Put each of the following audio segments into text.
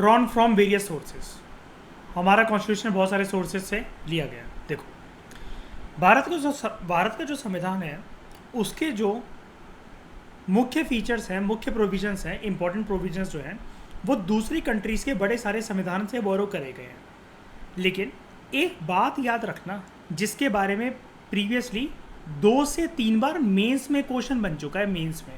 Drawn from various sources. हमारा constitution बहुत सारे सोर्सेज से लिया गया। देखो, भारत का जो संविधान है उसके जो मुख्य फीचर्स हैं, मुख्य प्रोविजंस हैं, इंपॉर्टेंट प्रोविजंस जो हैं वो दूसरी कंट्रीज़ के बड़े सारे संविधान से बोरो करे गए हैं। लेकिन एक बात याद रखना, जिसके बारे में प्रीवियसली 2 से 3 बार मेंस में क्वेश्चन बन चुका है, मेंस में,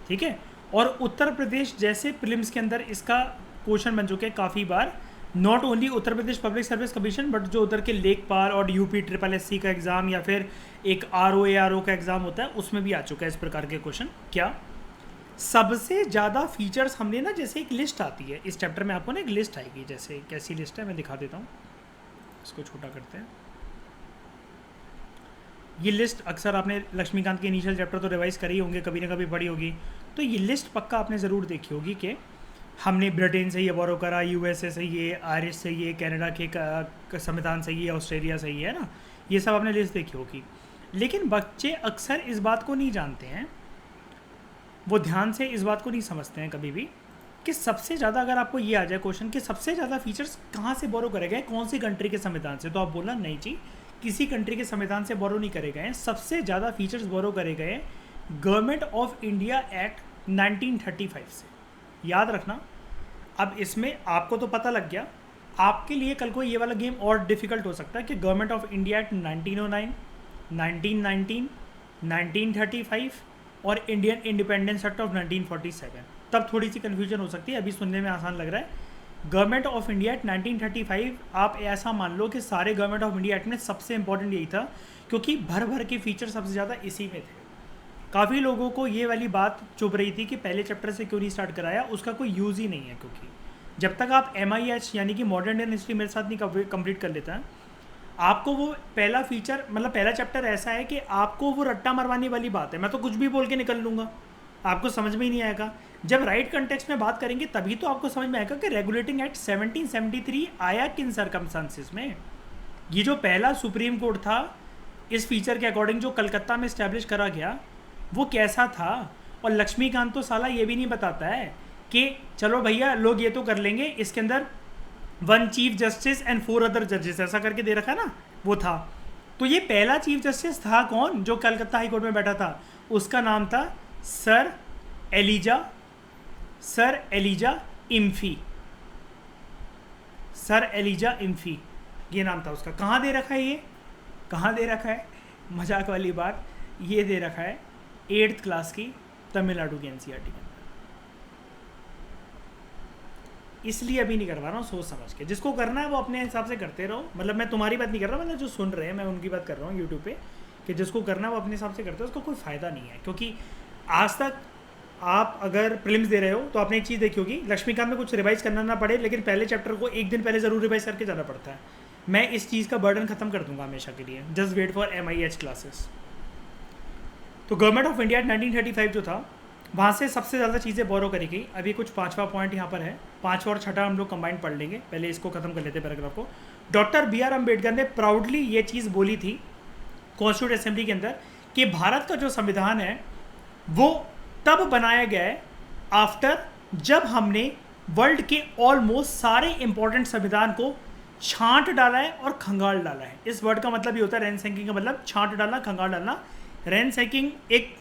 ठीक है, और उत्तर प्रदेश जैसे प्रीलिम्स के अंदर इसका क्वेश्चन बन चुके हैं काफ़ी बार। Not only Uttar Pradesh public service commission, but जो उधर के लेखपाल और यूपी SSSC का एग्ज़ाम या फिर एक RO का एग्ज़ाम होता है उसमें भी आ चुका है इस प्रकार के क्वेश्चन। क्या सबसे ज़्यादा फीचर्स हमने ना, जैसे एक लिस्ट आती है इस चैप्टर में, आपको ना एक लिस्ट आएगी, जैसे कैसी लिस्ट है मैं दिखा देता हूँ, इसको छोटा करते हैं। ये लिस्ट अक्सर आपने लक्ष्मीकांत के इनिशियल चैप्टर तो रिवाइज करी होंगे, कभी ना कभी पढ़ी होगी, तो ये लिस्ट पक्का आपने ज़रूर देखी होगी कि हमने ब्रिटेन से ये बोरो करा, USA से ये, आयरिश से ये, कनाडा के संविधान से ये, ऑस्ट्रेलिया से ये, है ना, ये सब आपने लिस्ट देखी होगी। लेकिन बच्चे अक्सर इस बात को नहीं जानते हैं, वो ध्यान से इस बात को नहीं समझते हैं कभी भी कि सबसे ज़्यादा, अगर आपको ये आ जाए क्वेश्चन कि सबसे ज़्यादा फीचर्स कहाँ से बोरो करे गए, कौन सी कंट्री के संविधान से, तो आप बोलना नहीं जी, किसी कंट्री के संविधान से बोरो नहीं करे गए हैं। सबसे ज़्यादा फीचर्स बोरो करे गए गवर्नमेंट ऑफ इंडिया एक्ट 1935 से। याद रखना। अब इसमें आपको तो पता लग गया, आपके लिए कल को ये वाला गेम और डिफ़िकल्ट हो सकता है कि गवर्नमेंट ऑफ इंडिया एक्ट 1909, 1919, 1935 और इंडियन इंडिपेंडेंस एक्ट ऑफ 1947, तब थोड़ी सी कन्फ्यूजन हो सकती है। अभी सुनने में आसान लग रहा है। गवर्नमेंट ऑफ इंडिया एक्ट 1935, आप ऐसा मान लो कि सारे गवर्नमेंट ऑफ इंडिया एक्ट में सबसे इंपॉर्टेंट यही था, क्योंकि भर भर के फीचर सबसे ज़्यादा इसी में थे। काफ़ी लोगों को ये वाली बात चुभ रही थी कि पहले चैप्टर से क्यों नहीं स्टार्ट कराया, उसका कोई यूज़ ही नहीं है, क्योंकि जब तक आप MIH यानी कि मॉडर्न इंडियन हिस्ट्री मेरे साथ नहीं कंप्लीट कर लेता है, आपको वो पहला फीचर, मतलब पहला चैप्टर ऐसा है कि आपको वो रट्टा मरवाने वाली बात है। मैं तो कुछ भी बोल के निकल लूँगा, आपको समझ में ही नहीं आएगा। जब राइट कंटेक्स्ट में बात करेंगे तभी तो आपको समझ में आएगा कि रेगुलेटिंग एक्ट 1773 आया किन सरकमस्टांसिस में। ये जो पहला सुप्रीम कोर्ट था इस फीचर के अकॉर्डिंग जो कलकत्ता में इस्टेब्लिश करा गया, वो कैसा था। और लक्ष्मीकांत तो साला ये भी नहीं बताता है कि चलो भैया लोग ये तो कर लेंगे, इसके अंदर 1 चीफ जस्टिस एंड 4 अदर जजेस ऐसा करके दे रखा ना, वो था। तो ये पहला चीफ जस्टिस था कौन, जो कलकत्ता हाई कोर्ट में बैठा था, उसका नाम था सर एलिजा इम्फी। सर एलिजा इम्फी ये नाम था उसका। कहाँ दे रखा है ये, कहाँ दे रखा है, मजाक वाली बात, ये दे रखा है 8th क्लास की तमिलनाडु की NCERT के अंदर। इसलिए अभी नहीं करवा रहा हूँ, सोच समझ के। जिसको करना है वो अपने हिसाब से करते रहो, मतलब मैं तुम्हारी बात नहीं कर रहा, मतलब जो सुन रहे हैं मैं उनकी बात कर रहा हूँ यूट्यूब पे, कि जिसको करना है वो अपने हिसाब से करते हो, उसको कोई फ़ायदा नहीं है। क्योंकि आज तक आप अगर प्रीलिम्स दे रहे हो तो आपने एक चीज़ देखी होगी, लक्ष्मीकांत में कुछ रिवाइज करना ना पड़े, लेकिन पहले चैप्टर को एक दिन पहले ज़रूर रिवाइज करके जाना पड़ता है। मैं इस चीज़ का बर्डन ख़त्म कर दूंगा हमेशा के लिए, just wait for MIH classes. तो गवर्नमेंट ऑफ इंडिया 1935 जो था, वहाँ से सबसे ज़्यादा चीज़ें बोरो करी गई। अभी कुछ 5वां पॉइंट यहाँ पर है, 5वां और 6वां हम लोग कंबाइंड पढ़ लेंगे, पहले इसको खत्म कर लेते हैं पैराग्राफ को। डॉक्टर BR अम्बेडकर ने प्राउडली ये चीज़ बोली थी कॉन्स्टिट्यूंट असेंबली के अंदर कि भारत का जो संविधान है वो तब बनाया गया है आफ्टर, जब हमने वर्ल्ड के ऑलमोस्ट सारे इंपॉर्टेंट संविधान को छांट डाला है और खंगाल डाला है। इस वर्ड का मतलब ये होता है, रैनसैकिंग का मतलब छांट डालना, खंगाल डालना। रैनसैकिंग एक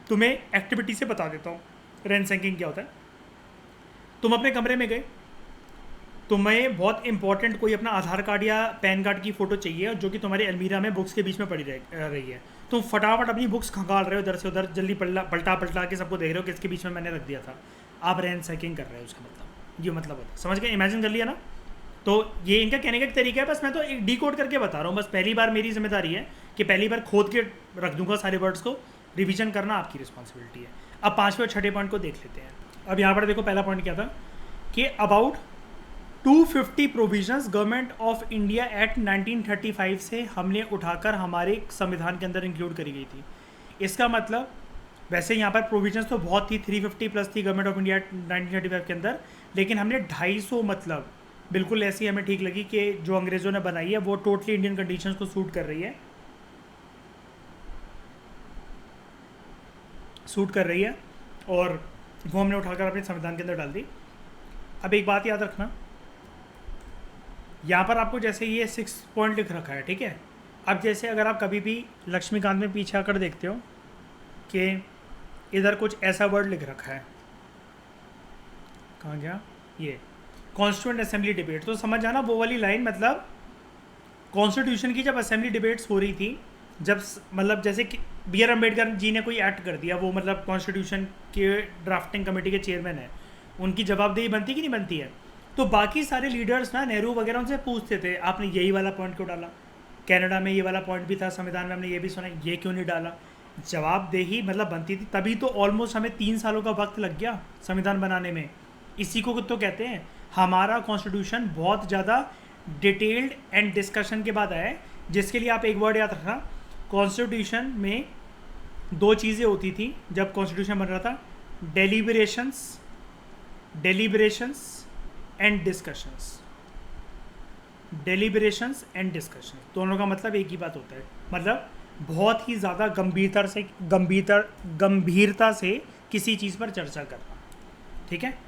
तुम्हें एक्टिविटी से बता देता हूँ रैनसैकिंग क्या होता है। तुम अपने कमरे में गए, तुम्हें बहुत इंपॉर्टेंट कोई अपना आधार कार्ड या पैन कार्ड की फ़ोटो चाहिए जो कि तुम्हारी अलमीरा में बुक्स के बीच में पड़ी रही है। तुम फटाफट अपनी बुक्स खंगाल रहे हो इधर से उधर, जल्दी पलटा के सबको देख रहे हो कि इसके बीच में मैंने रख दिया था। आप रैनसैकिंग कर रहे हो, उसका मतलब ये मतलब होता है। समझ गए, इमेजिन कर लिया ना। तो ये इनका कहने का तरीका है, बस मैं तो एक डिकोड करके बता रहा हूँ। बस पहली बार मेरी जिम्मेदारी है कि पहली बार खोद के रख दूंगा सारे वर्ड्स को, रिवीजन करना आपकी रिस्पॉन्सिबिलिटी है। अब 5वें और 6ठे पॉइंट को देख लेते हैं। अब यहाँ पर देखो पहला पॉइंट क्या था कि about 250 provisions government of India act 1935 से हमने उठाकर हमारे संविधान के अंदर इंक्लूड करी गई थी। इसका मतलब वैसे यहाँ पर प्रोविजंस तो बहुत थी, 350 प्लस थी गवर्नमेंट ऑफ इंडिया 1935 के अंदर, लेकिन हमने 250 मतलब बिल्कुल ऐसी हमें ठीक लगी कि जो अंग्रेज़ों ने बनाई है वो टोटली इंडियन कंडीशंस को सूट कर रही है और वो हमने उठाकर अपने संविधान के अंदर डाल दी। अब एक बात याद रखना, यहाँ पर आपको जैसे ये 6 पॉइंट लिख रखा है, ठीक है। अब जैसे अगर आप कभी भी लक्ष्मीकांत में पीछे आकर देखते हो कि इधर कुछ ऐसा वर्ड लिख रखा है, कहाँ गया ये, कॉन्स्टिट्यूएंट असेंबली डिबेट, तो समझ जाना वो वाली लाइन मतलब कॉन्स्टिट्यूशन की जब असेंबली डिबेट्स हो रही थी, जब मतलब जैसे कि बी आर अम्बेडकर जी ने कोई एक्ट कर दिया, वो मतलब कॉन्स्टिट्यूशन के ड्राफ्टिंग कमेटी के चेयरमैन है, उनकी जवाबदेही बनती कि नहीं बनती है, तो बाकी सारे लीडर्स ना नेहरू वगैरह उनसे पूछते थे आपने यही वाला पॉइंट क्यों डाला, कनाडा में ये वाला पॉइंट भी था, संविधान में हमने ये भी सुना, ये क्यों नहीं डाला। जवाबदेही मतलब बनती थी, तभी तो ऑलमोस्ट हमें 3 सालों का वक्त लग गया संविधान बनाने में। इसी को तो कहते हैं हमारा कॉन्स्टिट्यूशन बहुत ज़्यादा डिटेल्ड एंड डिस्कशन के बाद आया है, जिसके लिए आप एक वर्ड याद रखना, कॉन्स्टिट्यूशन में 2 चीज़ें होती थी जब कॉन्स्टिट्यूशन बन रहा था, डेलीब्रेशंस एंड डिस्कशंस। डेलीब्रेशंस एंड डिस्कशन दोनों का मतलब एक ही बात होता है, मतलब बहुत ही ज़्यादा गंभीरता से किसी चीज़ पर चर्चा करना, ठीक है।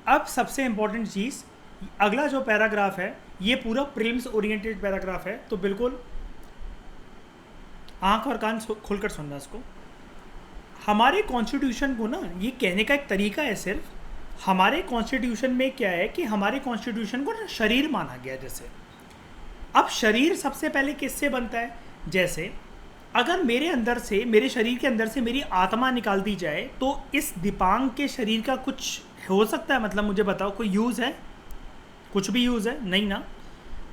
अब सबसे इम्पोर्टेंट चीज़, अगला जो पैराग्राफ है ये पूरा प्रीलिम्स ओरिएंटेड पैराग्राफ है, तो बिल्कुल आंख और कान खोलकर सुनना इसको। हमारे कॉन्स्टिट्यूशन को ना, ये कहने का एक तरीका है सिर्फ, हमारे कॉन्स्टिट्यूशन में क्या है कि हमारे कॉन्स्टिट्यूशन को ना शरीर माना गया। जैसे अब शरीर सबसे पहले किससे बनता है, जैसे अगर मेरे अंदर से, मेरे शरीर के अंदर से मेरी आत्मा निकाल दी जाए तो इस दीपांग के शरीर का कुछ हो सकता है, मतलब मुझे बताओ कोई यूज़ है, कुछ भी यूज़ है नहीं ना।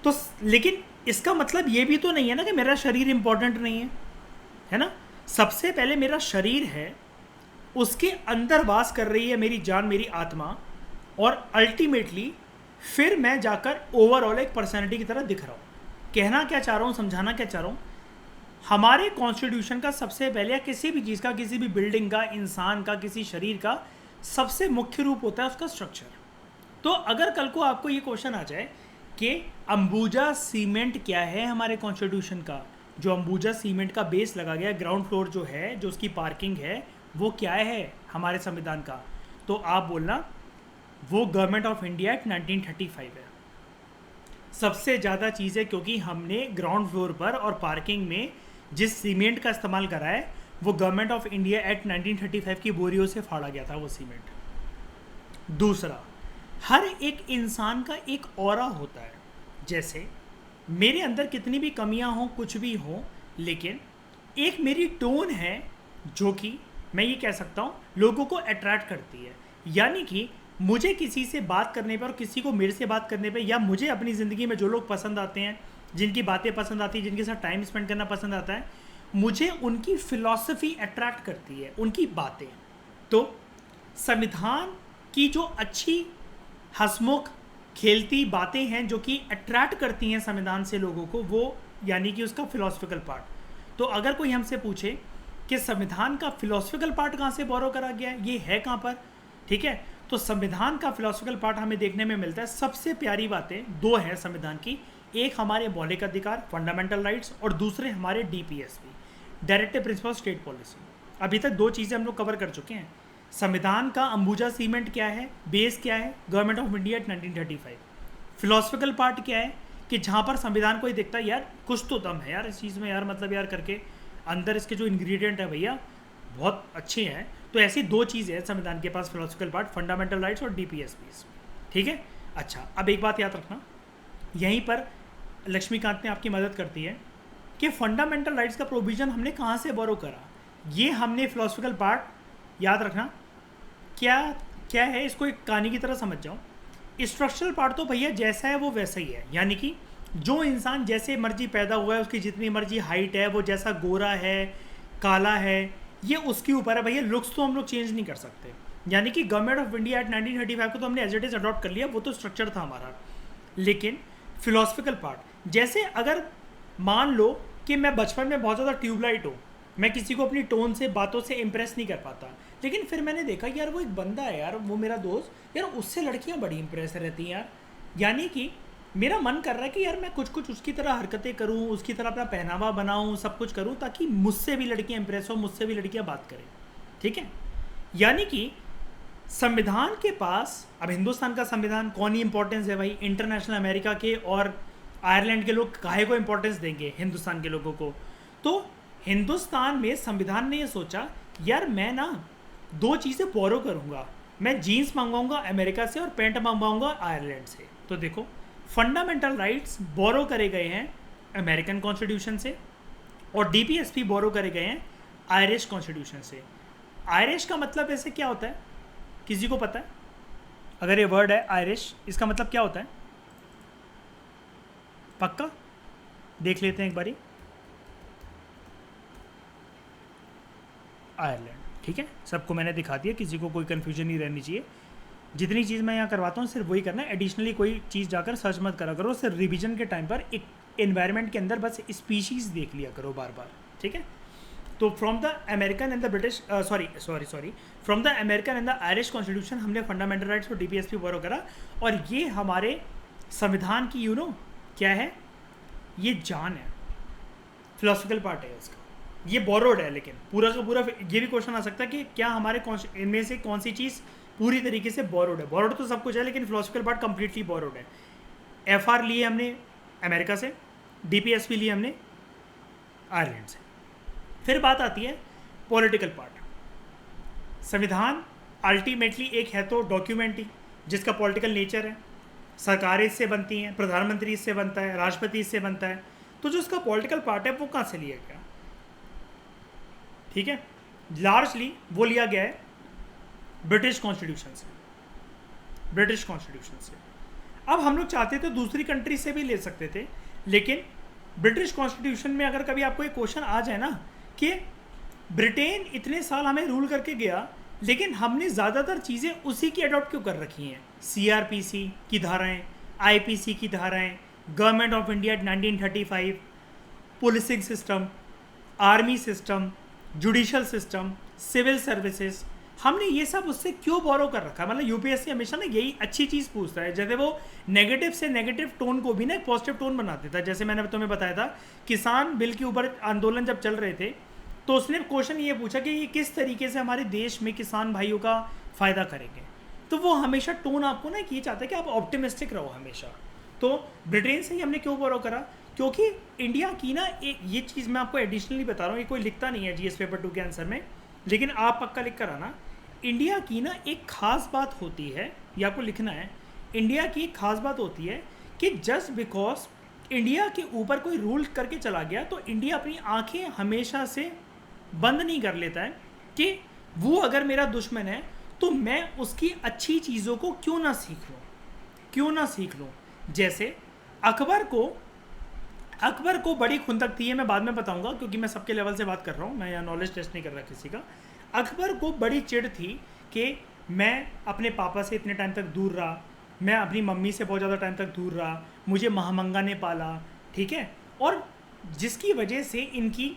तो लेकिन इसका मतलब ये भी तो नहीं है ना कि मेरा शरीर इम्पोर्टेंट नहीं है ना। सबसे पहले मेरा शरीर है, उसके अंदर वास कर रही है मेरी जान, मेरी आत्मा, और अल्टीमेटली फिर मैं जाकर ओवरऑल एक पर्सनैलिटी की तरह दिख रहा हूँ। कहना क्या चाह रहा हूँ, समझाना क्या चाह रहा हूँ, हमारे कॉन्स्टिट्यूशन का सबसे पहले, या किसी भी चीज़ का, किसी भी बिल्डिंग का, इंसान का, किसी शरीर का सबसे मुख्य रूप होता है उसका स्ट्रक्चर। तो अगर कल को आपको ये क्वेश्चन आ जाए कि अंबुजा सीमेंट क्या है हमारे कॉन्स्टिट्यूशन का, जो अंबुजा सीमेंट का बेस लगा गया, ग्राउंड फ्लोर जो है, जो उसकी पार्किंग है, वो क्या है हमारे संविधान का, तो आप बोलना वो गवर्नमेंट ऑफ इंडिया एक्ट 1935 है। सबसे ज़्यादा चीज़ें, क्योंकि हमने ग्राउंड फ्लोर पर और पार्किंग में जिस सीमेंट का इस्तेमाल करा है वो गवर्नमेंट ऑफ इंडिया एक्ट 1935 की बोरियों से फाड़ा गया था वो सीमेंट। दूसरा, हर एक इंसान का एक ऑरा होता है, जैसे मेरे अंदर कितनी भी कमियां हों, कुछ भी हो, लेकिन एक मेरी टोन है जो कि मैं ये कह सकता हूँ लोगों को अट्रैक्ट करती है। यानी कि मुझे किसी से बात करने पर और किसी को मेरे से बात करने पर, या मुझे अपनी ज़िंदगी में जो लोग पसंद आते हैं, जिनकी बातें पसंद आती हैं, जिनके साथ टाइम स्पेंड करना पसंद आता है, मुझे उनकी फ़िलॉसफी अट्रैक्ट करती है, उनकी बातें। तो संविधान की जो अच्छी हंसमुख खेलती बातें हैं जो कि अट्रैक्ट करती हैं संविधान से लोगों को, वो यानी कि उसका फ़िलॉसफिकल पार्ट। तो अगर कोई हमसे पूछे कि संविधान का फ़िलॉसफिकल पार्ट कहाँ से बोरो करा गया है, ये है कहाँ पर, ठीक है, तो संविधान का फ़िलॉसफिकल पार्ट हमें देखने में मिलता है। सबसे प्यारी बातें 2 हैं संविधान की, एक हमारे मौलिक अधिकार, फंडामेंटल राइट्स, और दूसरे हमारे DPSP, directive principle state policy. अभी तक 2 चीज़ें हम लोग कवर कर चुके हैं। संविधान का अंबुजा सीमेंट क्या है, बेस क्या है, government of India 1935। Philosophical part क्या है कि जहाँ पर संविधान को ही देखता है यार कुछ तो दम है यार इस चीज़ में, यार मतलब यार करके अंदर इसके जो इंग्रेडिएंट है भैया बहुत अच्छे हैं। तो ऐसी 2 चीज़ें हैं संविधान के पास, फिलोसफिकल पार्ट, फंडामेंटल राइट्स और DPSPs, ठीक है। अच्छा, अब एक बात याद रखना, यहीं पर लक्ष्मीकांत ने आपकी मदद करती है कि फंडामेंटल राइट्स का प्रोविज़न हमने कहाँ से बोरो करा। ये हमने फिलोसफिकल पार्ट याद रखना क्या क्या है, इसको एक कहानी की तरह समझ जाओ। स्ट्रक्चरल पार्ट तो भैया जैसा है वो वैसा ही है, यानी कि जो इंसान जैसे मर्जी पैदा हुआ है, उसकी जितनी मर्जी हाइट है, वो जैसा गोरा है, काला है, ये उसके ऊपर है भैया। लुक्स तो हम लोग चेंज नहीं कर सकते, यानी कि गवर्नमेंट ऑफ इंडिया एक्ट 1935 को तो हमने एज इट इज़ अडॉप्ट कर लिया, वो तो स्ट्रक्चर था हमारा। लेकिन फिलोसफिकल पार्ट, जैसे अगर मान लो कि मैं बचपन में बहुत ज़्यादा ट्यूबलाइट हूँ, मैं किसी को अपनी टोन से, बातों से इम्प्रेस नहीं कर पाता, लेकिन फिर मैंने देखा यार वो एक बंदा है यार, वो मेरा दोस्त यार, उससे लड़कियाँ बड़ी इम्प्रेस रहती हैं यार, यानी कि मेरा मन कर रहा है कि यार मैं कुछ कुछ उसकी तरह हरकतें करूँ, उसकी तरह अपना पहनावा बनाऊँ, सब कुछ करूँ, ताकि मुझसे भी लड़कियाँ इम्प्रेस हो, मुझसे भी लड़कियाँ बात करें, ठीक है। यानी कि संविधान के पास, अब हिंदुस्तान का संविधान कौन ही इंपॉर्टेंस है भाई, इंटरनेशनल अमेरिका के और आयरलैंड के लोग काहे को इंपॉर्टेंस देंगे हिंदुस्तान के लोगों को। तो हिंदुस्तान में संविधान ने ये सोचा यार मैं ना दो चीज़ें बोरो करूँगा, मैं जीन्स मंगवाऊंगा अमेरिका से और पैंट मंगवाऊंगा आयरलैंड से। तो देखो फंडामेंटल राइट्स बोरो करे गए हैं अमेरिकन कॉन्स्टिट्यूशन से और डीपीएसपी बोरो करे गए हैं आयरिश कॉन्स्टिट्यूशन से। आयरिश का मतलब ऐसे क्या होता है, किसी को पता है? अगर ये वर्ड है आयरिश, इसका मतलब क्या होता है? पक्का देख लेते हैं एक बारी। आयरलैंड, ठीक है, सबको मैंने दिखा दिया, किसी को कोई कन्फ्यूजन नहीं रहनी चाहिए। जितनी चीज़ मैं यहाँ करवाता हूँ सिर्फ वही करना है, एडिशनली कोई चीज़ जाकर सर्च मत करा करो। सिर्फ रिवीजन के टाइम पर एक एनवायरनमेंट के अंदर बस स्पीशीज़ देख लिया करो बार बार, ठीक है। तो from the American and the British sorry from the American and the Irish constitution हमने फंडामेंटल राइट्स को डीपीएसपी बोरो करा और ये हमारे संविधान की क्या है, ये जान है, फिलोसफिकल पार्ट है इसका, ये बोरोड है। लेकिन पूरा का पूरा ये भी क्वेश्चन आ सकता है कि क्या हमारे इनमें से कौन सी चीज़ पूरी तरीके से बोरोड है। बोरोड तो सब कुछ है लेकिन फिलोसफिकल पार्ट कंप्लीटली बोरोड है। एफआर लिए हमने अमेरिका से, डीपीएसपी लिए हमने आयरलैंड से। फिर बात आती है पॉलिटिकल पार्ट। संविधान अल्टीमेटली एक है तो डॉक्यूमेंट ही जिसका पॉलिटिकल नेचर है, सरकारें इससे बनती हैं, प्रधानमंत्री इससे बनता है, राष्ट्रपति इससे बनता है। तो जो उसका पॉलिटिकल पार्ट है वो कहाँ से लिया गया, ठीक है, लार्जली वो लिया गया है ब्रिटिश कॉन्स्टिट्यूशन से, ब्रिटिश कॉन्स्टिट्यूशन से। अब हम लोग चाहते थे दूसरी कंट्री से भी ले सकते थे, लेकिन ब्रिटिश कॉन्स्टिट्यूशन में अगर कभी आपको एक क्वेश्चन आ जाए ना कि ब्रिटेन इतने साल हमें रूल करके गया लेकिन हमने ज़्यादातर चीज़ें उसी की अडॉप्ट क्यों कर रखी हैं, सीआरपीसी की धाराएं, आईपीसी की धाराएं, government of India 1935, policing system, army system, judicial system, civil services, हमने ये सब उससे क्यों बोरो कर रखा है। मतलब यूपीएससी हमेशा ना यही अच्छी चीज़ पूछता है, जैसे वो नेगेटिव से नेगेटिव टोन को भी ना एक पॉजिटिव टोन बना देता है। जैसे मैंने तुम्हें बताया था किसान बिल के ऊपर आंदोलन जब चल रहे थे तो उसने क्वेश्चन ये पूछा कि ये किस तरीके से हमारे देश में किसान भाइयों का फ़ायदा करेंगे। तो वो हमेशा टोन आपको ना ये चाहता है कि आप ऑप्टिमिस्टिक रहो हमेशा। तो ब्रिटेन से ही हमने क्यों बोरो करा, क्योंकि इंडिया की ना एक ये चीज़ मैं आपको एडिशनली बता रहा हूँ, ये कोई लिखता नहीं है जीएस पेपर 2 के आंसर में, लेकिन आप पक्का लिख कर आना। इंडिया की ना एक ख़ास बात होती है, ये आपको लिखना है, इंडिया की एक ख़ास बात होती है कि जस्ट बिकॉज इंडिया के ऊपर कोई रूल करके चला गया तो इंडिया अपनी आंखें हमेशा से बंद नहीं कर लेता है कि वो अगर मेरा दुश्मन है तो मैं उसकी अच्छी चीज़ों को क्यों ना सीख लूँ। जैसे अकबर को बड़ी खुंदक थी, है मैं बाद में बताऊंगा क्योंकि मैं सबके लेवल से बात कर रहा हूँ, मैं यहाँ नॉलेज टेस्ट नहीं कर रहा किसी का। अकबर को बड़ी चिढ़ थी कि मैं अपने पापा से इतने टाइम तक दूर रहा, मैं अपनी मम्मी से बहुत ज़्यादा टाइम तक दूर रहा, मुझे महामंगा ने पाला, ठीक है, और जिसकी वजह से इनकी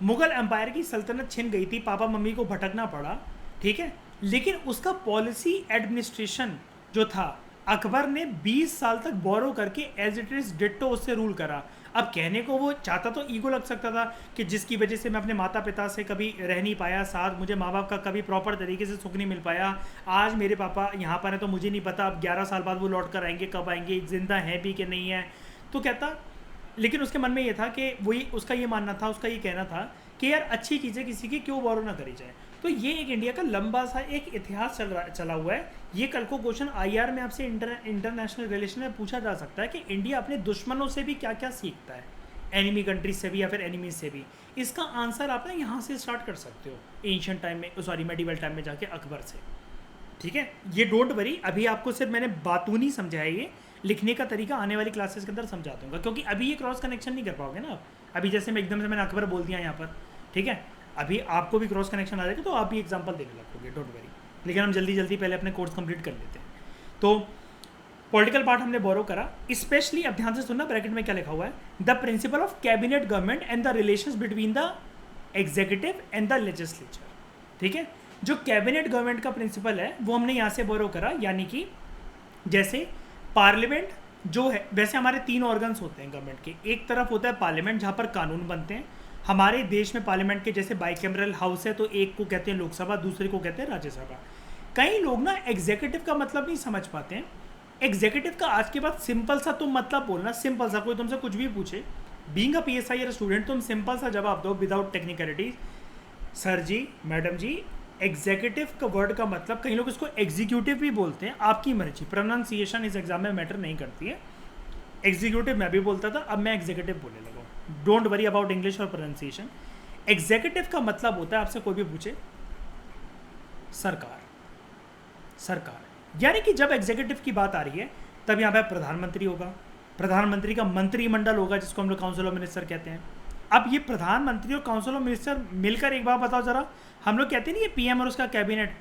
मुग़ल एम्पायर की सल्तनत छिन गई थी, पापा मम्मी को भटकना पड़ा, ठीक है। लेकिन उसका पॉलिसी एडमिनिस्ट्रेशन जो था अकबर ने 20 साल तक बोरो करके एज इट इज़ डिट्टो उससे रूल करा। अब कहने को वो चाहता तो ईगो लग सकता था कि जिसकी वजह से मैं अपने माता पिता से कभी रह नहीं पाया साथ, मुझे माँ बाप का कभी प्रॉपर तरीके से सुख नहीं मिल पाया, आज मेरे पापा यहाँ पर हैं तो मुझे नहीं पता अब 11 साल बाद वो लौट कर आएंगे, कब आएंगे, जिंदा हैं भी कि नहीं है। तो कहता, लेकिन उसके मन में ये था कि वही उसका ये मानना था, उसका ये कहना था कि यार अच्छी चीज़ें किसी की क्यों बोरो ना करी जाए। तो ये एक इंडिया का लंबा सा एक इतिहास चला हुआ है। ये कल को क्वेश्चन आईआर में आपसे इंटरनेशनल रिलेशन में पूछा जा सकता है कि इंडिया अपने दुश्मनों से भी क्या क्या सीखता है, एनिमी कंट्रीज से भी या फिर एनिमीज से भी। इसका आंसर आप ना यहाँ से स्टार्ट कर सकते हो, एंशिएंट टाइम में, सॉरी मेडिवल टाइम में जाके अकबर से, ठीक है। ये डोंट वरी, अभी आपको सिर्फ मैंने बातूनी समझाया, ये लिखने का तरीका आने वाली क्लासेस के अंदर समझा दूंगा, क्योंकि अभी ये क्रॉस कनेक्शन नहीं कर पाओगे ना आप। अभी जैसे मैं एकदम से मैंने अकबर बोल दिया यहाँ पर, ठीक है, अभी आपको भी क्रॉस कनेक्शन आ जाएगा तो आप भी एग्जांपल देने लगोगे, डोंट वरी। लेकिन हम जल्दी जल्दी पहले अपने कोर्स कंप्लीट कर लेते हैं। तो पॉलिटिकल पार्ट हमने बोरो करा, स्पेशली अब ध्यान से सुनना, ब्रैकेट में क्या लिखा हुआ है, the principle of cabinet government and the relations between the executive and the legislature, ठीक है। जो कैबिनेट गवर्नमेंट का प्रिंसिपल है वो हमने यहाँ से बोरो करा, यानी कि जैसे पार्लियामेंट जो है, वैसे हमारे 3 ऑर्गन्स होते हैं गवर्नमेंट के। एक तरफ होता है पार्लियामेंट जहाँ पर कानून बनते हैं, हमारे देश में पार्लियामेंट के जैसे बाइकैमरल हाउस है तो एक को कहते हैं लोकसभा, दूसरे को कहते हैं राज्यसभा। कई लोग ना एग्जीक्यूटिव का मतलब नहीं समझ पाते हैं। एग्जीक्यूटिव का आज के बाद सिंपल सा तुम मतलब बोलना, सिंपल सा, कोई तुमसे कुछ भी पूछे, बीइंग अ पीएसआई या स्टूडेंट, तुम सिंपल सा जवाब दो विदाउट टेक्निकलिटीज। सर जी, मैडम जी, एग्जीक्यूटिव का वर्ड का मतलब, कई लोग इसको एग्जीक्यूटिव भी बोलते हैं, आपकी मर्जी, प्रोनाउंसिएशन इस एग्जाम में मैटर नहीं करती है। एग्जीक्यूटिव मैं भी बोलता था, अब मैं एग्जीक्यूटिव बोलने लगा हूँ। डोंट वरी अबाउट इंग्लिश और प्रोनाउंसिएशन। एग्जीक्यूटिव का मतलब होता है, आपसे कोई भी पूछे, सरकार, सरकार। यानी कि जब एग्जीक्यूटिव की बात आ रही है तब यहाँ पे प्रधानमंत्री होगा, प्रधानमंत्री का मंत्रिमंडल होगा जिसको हम लोग काउंसिल ऑफ मिनिस्टर कहते हैं। अब ये प्रधानमंत्री और काउंसिल ऑफ मिनिस्टर मिलकर, एक बात बताओ जरा, हम लोग कहते नहीं ये पीएम और उसका कैबिनेट,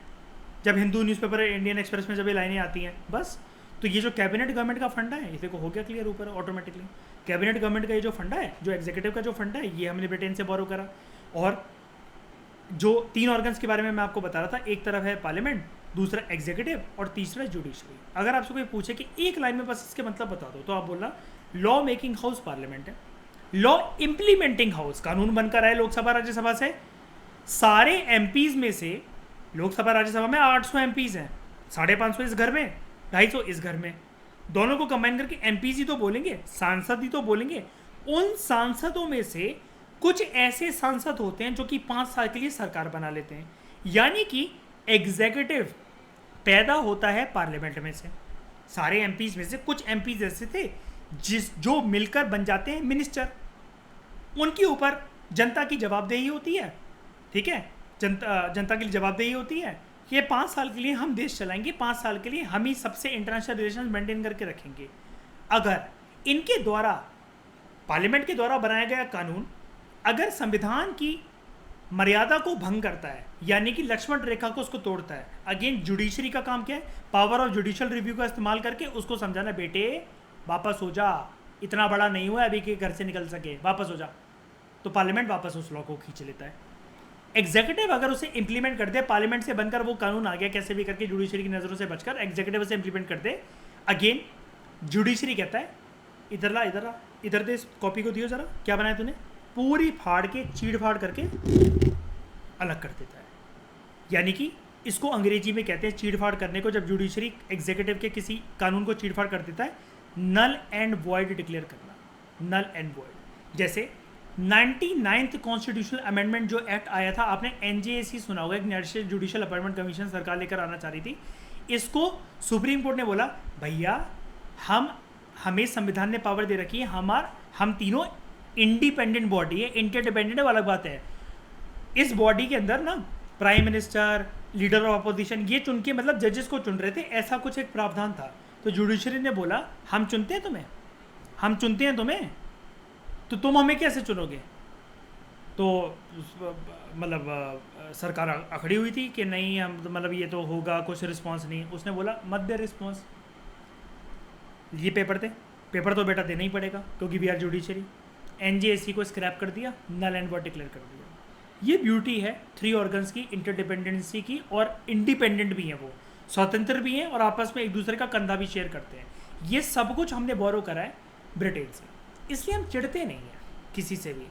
जब हिंदू न्यूज़पेपर, इंडियन एक्सप्रेस में जब ये लाइनें आती हैं, बस। तो ये जो कैबिनेट गवर्नमेंट का फंडा है, इसे को हो गया क्लियर ऊपर ऑटोमेटिकली। कैबिनेट गवर्नमेंट का ये जो फंडा है, जो एग्जीक्यूटिव का जो फंडा है, ये हमने ब्रिटेन से बोरो करा। और जो 3 ऑर्गन्स के बारे में मैं आपको बता रहा था, एक तरफ है पार्लियामेंट, दूसरा एग्जीक्यूटिव और तीसरा जुडिशरी। अगर आपसे कोई पूछे कि एक लाइन में बस इसके मतलब बता दो, तो आप बोलना लॉ मेकिंग हाउस पार्लियामेंट है, लॉ इम्प्लीमेंटिंग हाउस, कानून बनकर आए लोकसभा राज्यसभा से। सारे एमपीज में से, लोकसभा राज्यसभा में 800 एमपीज हैं, 550 इस घर में, 250 इस घर में, दोनों को कंबाइन करके एमपीज ही तो बोलेंगे, सांसद ही तो बोलेंगे। उन सांसदों में से कुछ ऐसे सांसद होते हैं जो कि 5 साल के लिए सरकार बना लेते हैं। यानी कि एग्जीक्यूटिव पैदा होता है पार्लियामेंट में से। सारे एमपीज में से कुछ एमपीज ऐसे थे जो मिलकर बन जाते हैं मिनिस्टर। उनके ऊपर जनता की जवाबदेही होती है, ठीक है, जनता के लिए जवाबदेही होती है। ये 5 साल के लिए हम देश चलाएंगे, 5 साल के लिए हम ही सबसे इंटरनेशनल रिलेशन मेंटेन करके रखेंगे। अगर इनके द्वारा, पार्लियामेंट के द्वारा बनाया गया कानून अगर संविधान की मर्यादा को भंग करता है, यानी कि लक्ष्मण रेखा को उसको तोड़ता है, अगेन जुडिशरी का काम क्या है, पावर ऑफ जुडिशियल रिव्यू का इस्तेमाल करके उसको समझाना, बेटे वापस हो जा, इतना बड़ा नहीं हुआ अभी कि घर से निकल सके, वापस हो जा। तो पार्लियामेंट वापस उस लॉ को खींच लेता है। एग्जीक्यूटिव अगर उसे इंप्लीमेंट कर दे, पार्लियामेंट से बनकर वो कानून आ गया कैसे भी करके जुडिशरी की नज़रों से बचकर, एग्जीक्यूटिव उसे इंप्लीमेंट कर दे, अगेन जुडिशरी कहता है इधर ला, इधर ला, इधर दे, कॉपी को दियो जरा, क्या बनाया तूने, पूरी फाड़ के, चीड़ फाड़ करके अलग कर देता है। यानी कि इसको अंग्रेजी में कहते हैं चीड़ फाड़ करने को, जब जुडिशरी एग्जीक्यूटिव के किसी कानून को चीड़ फाड़ कर देता है, नल एंड वॉइड डिक्लेयर करना, नल एंड वॉइड। जैसे 99th कॉन्स्टिट्यूशनल अमेंडमेंट जो एक्ट आया था, आपने एनजेएसी सुना होगा, एक नेशनल जुडिशियल अपॉइंटमेंट कमीशन सरकार लेकर आना चाह रही थी। इसको सुप्रीम कोर्ट ने बोला, भैया हमें संविधान ने पावर दे रखी है, हम तीनों इंडिपेंडेंट बॉडी है, इंटरडिपेंडेंट है, अलग बात है। इस बॉडी के अंदर ना prime minister, leader of opposition, ये चुन के, मतलब जजेस को चुन रहे थे, ऐसा कुछ एक प्रावधान था। तो जुडिशरी ने बोला, हम चुनते हैं तुम्हें, तो तुम हमें कैसे चुनोगे। तो मतलब सरकार अखड़ी हुई थी कि नहीं, हम मतलब ये तो होगा, कुछ रिस्पांस नहीं। उसने बोला मत दे रिस्पांस, ये पेपर तो बेटा देना ही पड़ेगा क्योंकि वी आर जुडिशरी। एनजेएसी को स्क्रैप कर दिया, नल एंड वॉइड डिक्लेयर कर दिया। ये ब्यूटी है 3 ऑर्गन्स की, इंटरडिपेंडेंसी की, और इंडिपेंडेंट भी हैं, वो स्वतंत्र भी हैं और आपस में एक दूसरे का कंधा भी शेयर करते हैं। ये सब कुछ हमने बोरो करा है ब्रिटेन से, इसलिए हम चिढ़ते नहीं हैं किसी से भी।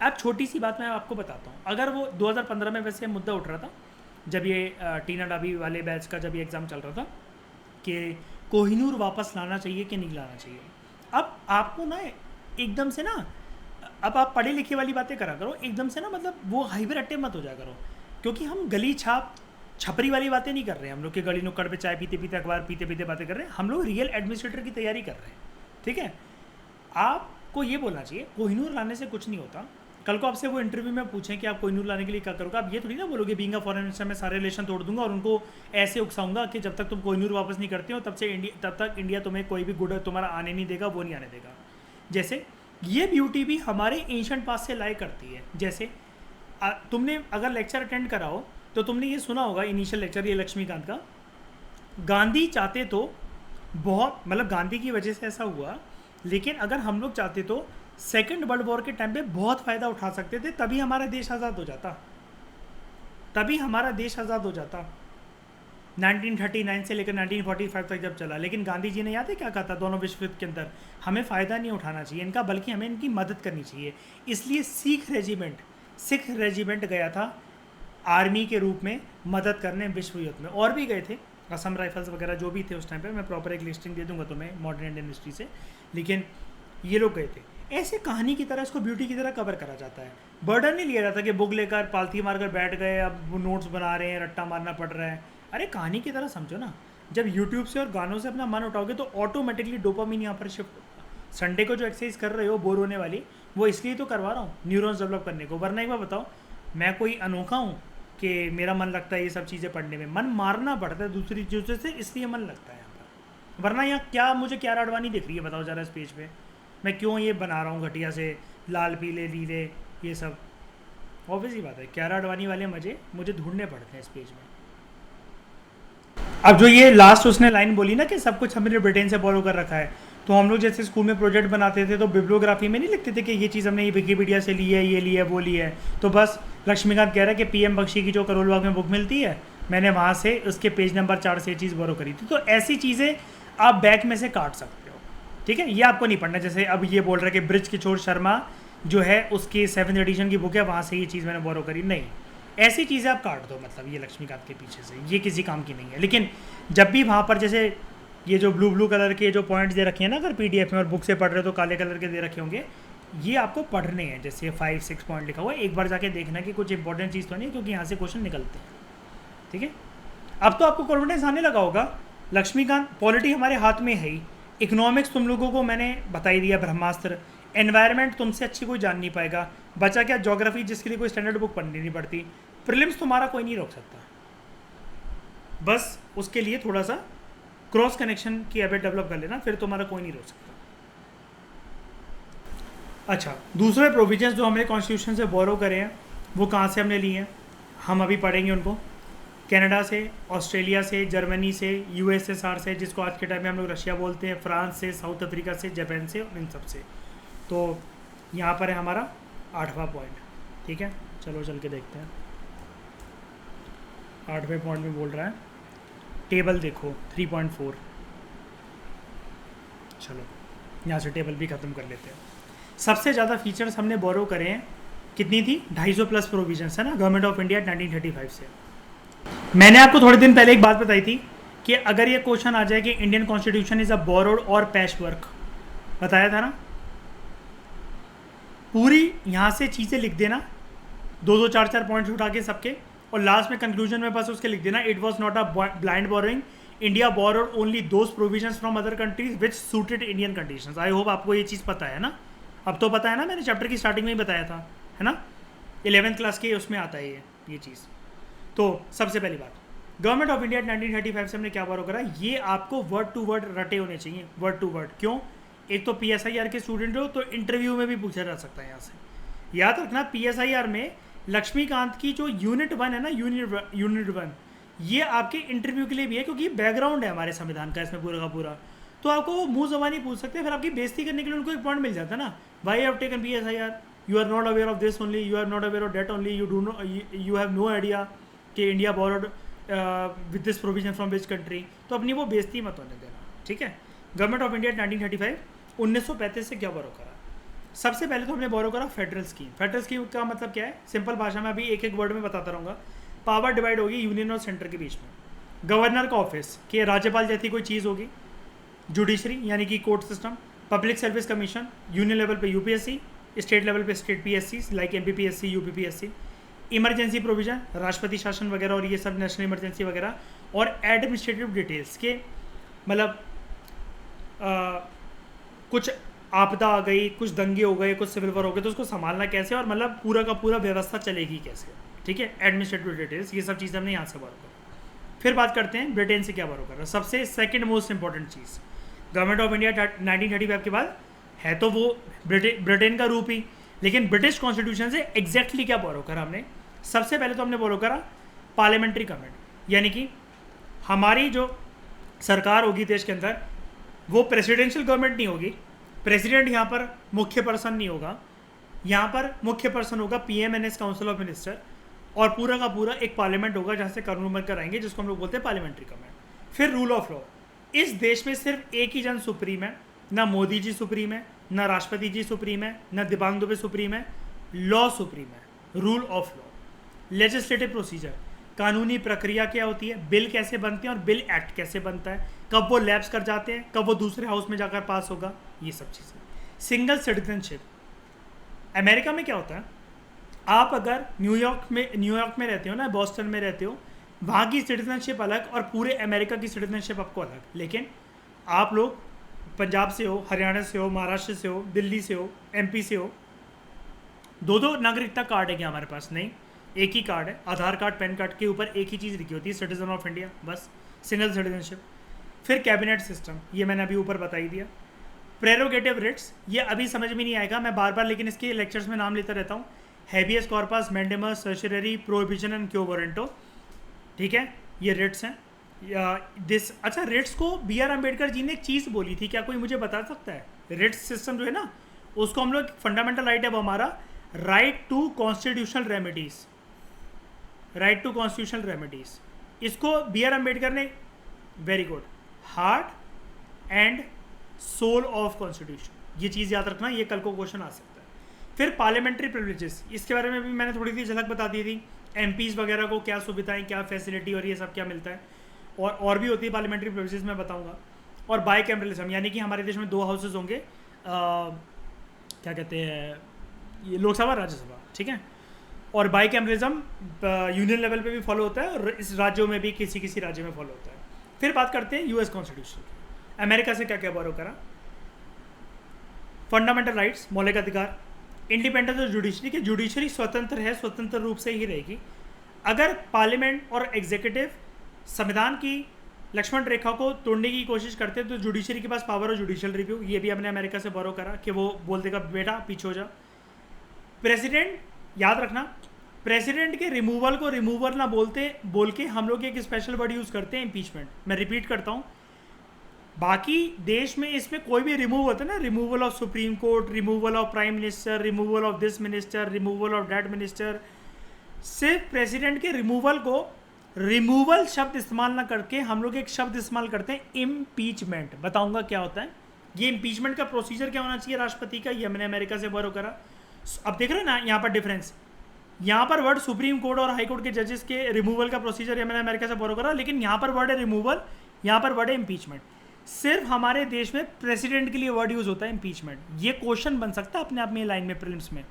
अब छोटी सी बात मैं आपको बताता हूँ, अगर वो 2015 में वैसे मुद्दा उठ रहा था, जब ये टीना डाबी वाले बैच का जब ये एग्ज़ाम चल रहा था कि कोहिनूर वापस लाना चाहिए कि नहीं लाना चाहिए। अब आपको ना एकदम से ना, अब आप पढ़े लिखे वाली बातें करा करो, एकदम से ना मतलब वो हाइपर एक्टिव मत हो जाया करो, क्योंकि हम गली छपरी वाली बातें नहीं कर रहे हैं। हम लोग के गली नुक्कड़ पे चाय पीते पीते, अखबार पीते पीते बातें कर रहे हैं। हम लोग रियल एडमिनिस्ट्रेटर की तैयारी कर रहे हैं, ठीक है। आपको ये बोलना चाहिए कोहिनूर लाने से कुछ नहीं होता। कल को आपसे वो इंटरव्यू में पूछें कि आप कोहिनूर लाने के लिए क्या करोगे, आप ये थोड़ी ना बोलोगे बीइंग अ फॉरेन मिनिस्टर मैं सारे रिलेशन तोड़ दूंगा और उनको ऐसे उकसाऊंगा कि जब तक तुम कोहिनूर वापस नहीं करते हो तब तक इंडिया तुम्हें कोई भी गुड तुम्हारा आने नहीं देगा, वो नहीं आने देगा। जैसे ये ब्यूटी भी हमारे एंशिएंट पास्ट से लाई करती है। जैसे तुमने अगर लेक्चर अटेंड करा हो तो तुमने ये सुना होगा, इनिशियल लेक्चर ये लक्ष्मीकांत का, गांधी चाहते तो बहुत, मतलब गांधी की वजह से ऐसा हुआ, लेकिन अगर हम लोग चाहते तो सेकेंड वर्ल्ड वॉर के टाइम पे बहुत फ़ायदा उठा सकते थे, तभी हमारा देश आज़ाद हो जाता, 1939 से लेकर 1945 तक जब चला। लेकिन गांधी जी ने याद है क्या कहा था दोनों विश्व युद्ध के अंदर, हमें फ़ायदा नहीं उठाना चाहिए इनका, बल्कि हमें इनकी मदद करनी चाहिए। इसलिए सिख रेजिमेंट गया था आर्मी के रूप में मदद करने विश्व युद्ध में। और भी गए थे, असम राइफल्स वगैरह जो भी थे उस टाइम पे, मैं प्रॉपर एक लिस्टिंग दे दूंगा तुम्हें मॉडर्न इंडियन हिस्ट्री से, लेकिन ये लोग गए थे। ऐसे कहानी की तरह इसको ब्यूटी की तरह कवर करा जाता है। बर्डन नहीं लिया जाता कि बुक लेकर पालथी मारकर बैठ गए, अब वो नोट्स बना रहे हैं, रट्टा मारना पड़ रहा है। अरे कहानी की तरह समझो ना। जब यूट्यूब से और गानों से अपना मन उठाओगे तो ऑटोमेटिकली डोपामिन यहाँ पर शिफ्ट होगा। संडे को जो एक्सरसाइज कर रहे हो बोर होने वाली, वो इसलिए तो करवा रहा हूँ न्यूरॉन्स डेवलप करने को। वरना एक बार बताओ, मैं कोई अनोखा हूँ कि मेरा मन लगता है ये सब चीज़ें पढ़ने में? मन मारना पड़ता है दूसरी चीज़ों से, इसलिए मन लगता है यहाँ पर। वरना यहाँ क्या मुझे क्या अडवाणी दिख रही है बताओ ज़रा इस पेज पे? मैं क्यों ये बना रहा हूँ घटिया से लाल पीले नीले ये सब? ऑब्वियस ही बात है, क्यारा अडवाणी वाले मजे मुझे ढूंढने पड़ते हैं इस पेज में। अब जो ये लास्ट उसने लाइन बोली ना कि सब कुछ हमने ब्रिटेन से फॉलो कर रखा है, तो हम लोग जैसे स्कूल में प्रोजेक्ट बनाते थे तो बिब्लियोग्राफी में नहीं लिखते थे कि ये चीज़ हमने ये विकीपीडिया से ली है, ये ली है, वो ली है। तो बस लक्ष्मीकांत कह रहा है कि पीएम बख्शी की जो करोल बाग में बुक मिलती है, मैंने वहाँ से उसके पेज नंबर 4 से ये चीज़ बोरो करी थी। तो ऐसी चीज़ें आप बैक में से काट सकते हो, ठीक है? ये आपको नहीं पढ़ना। जैसे अब ये बोल रहा है कि ब्रिज किशोर शर्मा जो है उसकी 7th एडिशन की बुक है, वहाँ से ये चीज़ मैंने बोरो करी, नहीं। ऐसी चीज़ें आप काट दो, मतलब ये लक्ष्मीकांत के पीछे से, ये किसी काम की नहीं है। लेकिन जब भी वहाँ पर जैसे ये जो ब्लू कलर के जो पॉइंट्स दे रखे हैं ना, अगर पीडीएफ में और बुक से पढ़ रहे हो तो काले कलर के दे रखे होंगे, ये आपको पढ़ने हैं। जैसे 5-6 पॉइंट लिखा हुआ है, एक बार जाके देखना कि कुछ इंपॉर्टेंट चीज़ तो नहीं है, क्योंकि यहाँ से क्वेश्चन निकलते हैं, ठीक है? अब तो आपको कॉन्फिडेंस आने लगा होगा। लक्ष्मीकांत, पॉलिटी हमारे हाथ में है ही, इकोनॉमिक्स तुम लोगों को मैंने बता ही दिया, ब्रह्मास्त्र। एनवायरनमेंट तुमसे अच्छी कोई जान नहीं पाएगा। बचा क्या? ज्योग्राफी, जिसके लिए कोई स्टैंडर्ड बुक पढ़नी नहीं पड़ती। प्रीलिम्स तुम्हारा कोई नहीं रोक सकता, बस उसके लिए थोड़ा सा क्रॉस कनेक्शन की हैबिट डेवलप कर लेना, फिर तुम्हारा कोई नहीं रोक सकता। अच्छा, दूसरे प्रोविजंस जो हमने कॉन्स्टिट्यूशन से बोरो करे हैं वो कहाँ से हमने लिए हैं, हम अभी पढ़ेंगे उनको। कनाडा से, ऑस्ट्रेलिया से, जर्मनी से, यूएसएसआर से, जिसको आज के टाइम में हम लोग रशिया बोलते हैं, फ्रांस से, साउथ अफ्रीका से, जापान से, और इन सब से। तो यहाँ पर है हमारा 8वां पॉइंट, ठीक है? चलो चल के देखते हैं। 8वें पॉइंट में बोल रहा है टेबल देखो 3.4। चलो यहाँ से टेबल भी ख़त्म कर लेते हैं। सबसे ज़्यादा फीचर्स हमने बोरो करे हैं, कितनी थी? 250+ प्रोविजंस है ना, गवर्नमेंट ऑफ इंडिया 1935 से। मैंने आपको थोड़े दिन पहले एक बात बताई थी कि अगर ये क्वेश्चन आ जाए कि Indian constitution is a borrowed और पैच वर्क, बताया था ना? पूरी यहाँ से चीज़ें लिख देना, 2-2, 4-4 पॉइंट्स उठा के सबके, और लास्ट में कंक्लूजन में बस उसके लिख देना, it was not a blind borrowing, India borrowed only those provisions from other countries which suited Indian conditions. I hope आपको ये चीज़ पता है ना? अब तो पता है ना, मैंने चैप्टर की स्टार्टिंग में ही बताया था, है ना? 11th क्लास के उसमें आता है ये चीज़। तो सबसे पहली बात, गवर्नमेंट ऑफ इंडिया 1935 से हमने क्या बोरो करा, ये आपको वर्ड टू वर्ड रटे होने चाहिए, वर्ड टू वर्ड। क्यों? एक तो PSIR के स्टूडेंट हो तो इंटरव्यू में भी पूछा जा सकता है यहाँ से। याद रखना, PSIR में लक्ष्मीकांत की जो यूनिट 1 है ना, यूनिट 1, ये आपके इंटरव्यू के लिए भी है, क्योंकि बैकग्राउंड है हमारे संविधान का इसमें पूरा का पूरा। तो आपको वो मुँह ज़बानी पूछ सकते हैं, फिर आपकी बेइज्जती करने के लिए उनको एक पॉइंट मिल जाता है ना, why have taken PSIR, you are not aware of this only, you are not aware of date only, you have no idea कि India borrowed with this provision from which country. तो अपनी वो बेइज्जती मत होने देना, ठीक है? गवर्नमेंट ऑफ इंडिया 1935, 1935 से क्या बोरो करा? सबसे पहले तो हमने बोरो करा फेडरल स्कीम। फेडरल स्कीम का मतलब क्या है? सिंपल भाषा में अभी एक एक वर्ड में बताता रहूँगा। पावर डिवाइड होगी यूनियन और सेंटर के बीच में। गवर्नर का ऑफिस कि राज्यपाल जैसी कोई चीज़ होगी, जुडिशरी यानी कि court system, public service commission, union level पे UPSC, स्टेट लेवल पे state PSC like MPPSC, UPPSC, emergency provision, राष्ट्रपति शासन वगैरह और ये सब, नेशनल इमरजेंसी वगैरह, और एडमिनिस्ट्रेटिव डिटेल्स के मतलब कुछ आपदा आ गई, कुछ दंगे हो गए, कुछ सिविल वॉर हो गए, तो उसको संभालना कैसे, और मतलब पूरा का पूरा व्यवस्था चलेगी कैसे, ठीक है? एडमिनिस्ट्रेटिव डिटेल्स, ये सब चीज़ें हमने यहाँ से बोरो करा। फिर बात करते हैं ब्रिटेन से क्या बोरो कर रहा है। सबसे second most important cheese, government of India 1935 के बाद है तो वो ब्रिटेन का रूप ही, लेकिन ब्रिटिश कॉन्स्टिट्यूशन से एग्जैक्टली क्या बोरो करा हमने? सबसे पहले तो हमने बोरो करा पार्लियामेंट्री गवर्नमेंट, यानी कि हमारी जो सरकार होगी देश के अंदर, वो प्रेसिडेंशियल गवर्नमेंट नहीं होगी। प्रेसिडेंट यहाँ पर मुख्य पर्सन नहीं होगा, यहाँ पर मुख्य पर्सन होगा PMNS, काउंसिल ऑफ मिनिस्टर, और पूरा का पूरा एक पार्लियामेंट होगा जहाँ से कानून बनकर आएंगे, जिसको हम लोग बोलते हैं पार्लियामेंट्री गवर्नमेंट। फिर रूल ऑफ लॉ, इस देश में सिर्फ एक ही जन सुप्रीम है, ना मोदी जी सुप्रीम है, ना राष्ट्रपति जी सुप्रीम है, ना दिबांग दुबे सुप्रीम है, लॉ सुप्रीम है, rule of law. Legislative procedure, कानूनी प्रक्रिया क्या होती है, बिल कैसे बनते हैं और बिल एक्ट कैसे बनता है, कब वो लैप्स कर जाते हैं, कब वो दूसरे हाउस में जाकर पास होगा, ये सब चीज़ें। सिंगल सिटीजनशिप, अमेरिका में क्या होता है, आप अगर न्यूयॉर्क में रहते हो ना, बॉस्टन में रहते हो, वहाँ की सिटीजनशिप अलग और पूरे अमेरिका की सिटीजनशिप आपको अलग। लेकिन आप लोग पंजाब से हो, हरियाणा से हो, महाराष्ट्र से हो, दिल्ली से हो, एमपी से हो, दो दो नागरिकता कार्ड है क्या हमारे पास? नहीं, एक ही कार्ड है। आधार कार्ड, पैन कार्ड के ऊपर एक ही चीज़ लिखी होती है, सिटीजन ऑफ इंडिया, बस, सिंगल सिटीजनशिप। फिर कैबिनेट सिस्टम, ये मैंने अभी ऊपर बता ही दिया। प्रेरोगेटिव रिट्स, ये अभी समझ में नहीं आएगा, मैं बार बार लेकिन इसके लेक्चर्स में नाम लेता रहता हूँ। Habeas corpus, mandamus, certiorari, prohibition and quo warranto, ठीक है, ये रिट्स हैं। अच्छा, रिट्स को बी आर अम्बेडकर जी ने एक चीज़ बोली थी, क्या कोई मुझे बता सकता है? रिट्स सिस्टम जो है ना, उसको हम लोग फंडामेंटल राइट है वो हमारा right to constitutional remedies, right to constitutional remedies, इसको बी आर अम्बेडकर ने, very good, heart and soul of constitution, ये चीज़ याद रखना, ये कल को क्वेश्चन आ सकता है। फिर पार्लियामेंट्री प्रिविलेजेस, इसके बारे में भी मैंने थोड़ी सी झलक बता दी थी, एमपीज वगैरह को क्या सुविधाएं, क्या फैसिलिटी और ये सब क्या मिलता है, और भी होती है पार्लियामेंट्री प्रिविलेजेस, मैं बताऊंगा। और बाई कैमरलिज्म, यानी कि हमारे देश में दो हाउसेज होंगे, क्या कहते हैं, ये लोकसभा, राज्यसभा, ठीक है। और बाई कैमरलिज्म यूनियन लेवल पे भी फॉलो होता है और इस राज्यों में भी किसी किसी राज्य में फॉलो होता है। फिर बात करते हैं यूएस कॉन्स्टिट्यूशन, अमेरिका से क्या क्या बोरो करा। फंडामेंटल राइट्स, मौलिक अधिकार, इंडिपेंडेंस ऑफ जुडिशरी, कि जुडिशरी स्वतंत्र है, स्वतंत्र रूप से ही रहेगी। अगर पार्लियामेंट और एग्जीक्यूटिव संविधान की लक्ष्मण रेखा को तोड़ने की कोशिश करते हैं तो जुडिशरी के पास पावर और जुडिशियल रिव्यू, ये भी हमने अमेरिका से बोरो करा कि वो बोल देगा बेटा पीछे हो जा। प्रेसिडेंट, याद रखना, प्रेसिडेंट के रिमूवल को रिमूवल ना बोल के हम लोग एक स्पेशल वर्ड यूज़ करते हैं, इम्पीचमेंट। मैं रिपीट करता हूँ, बाकी देश में इसमें कोई भी रिमूव होता है ना, removal of supreme court, removal of prime minister, removal of this minister, removal of that minister, सिर्फ प्रेसिडेंट के रिमूवल को रिमूवल शब्द इस्तेमाल ना करके हम लोग एक शब्द इस्तेमाल करते हैं, इम्पीचमेंट। बताऊंगा क्या होता है ये इम्पीचमेंट का प्रोसीजर, क्या होना चाहिए राष्ट्रपति का, ये हमने अमेरिका से बोरो करा। अब देख रहे हैं ना यहाँ पर डिफरेंस, यहाँ पर वर्ड सुप्रीम कोर्ट और हाई कोर्ट के जजेस के रिमूवल का प्रोसीजर ये मैंने अमेरिका से बोरो करा, लेकिन यहाँ पर वर्ड है रिमूवल, यहाँ पर वर्ड है इम्पीचमेंट। सिर्फ हमारे देश में प्रेसिडेंट के लिए वर्ड यूज होता है इम्पीचमेंट। ये क्वेश्चन बन सकता है अपने आप में लाइन में प्रीलिम्स में,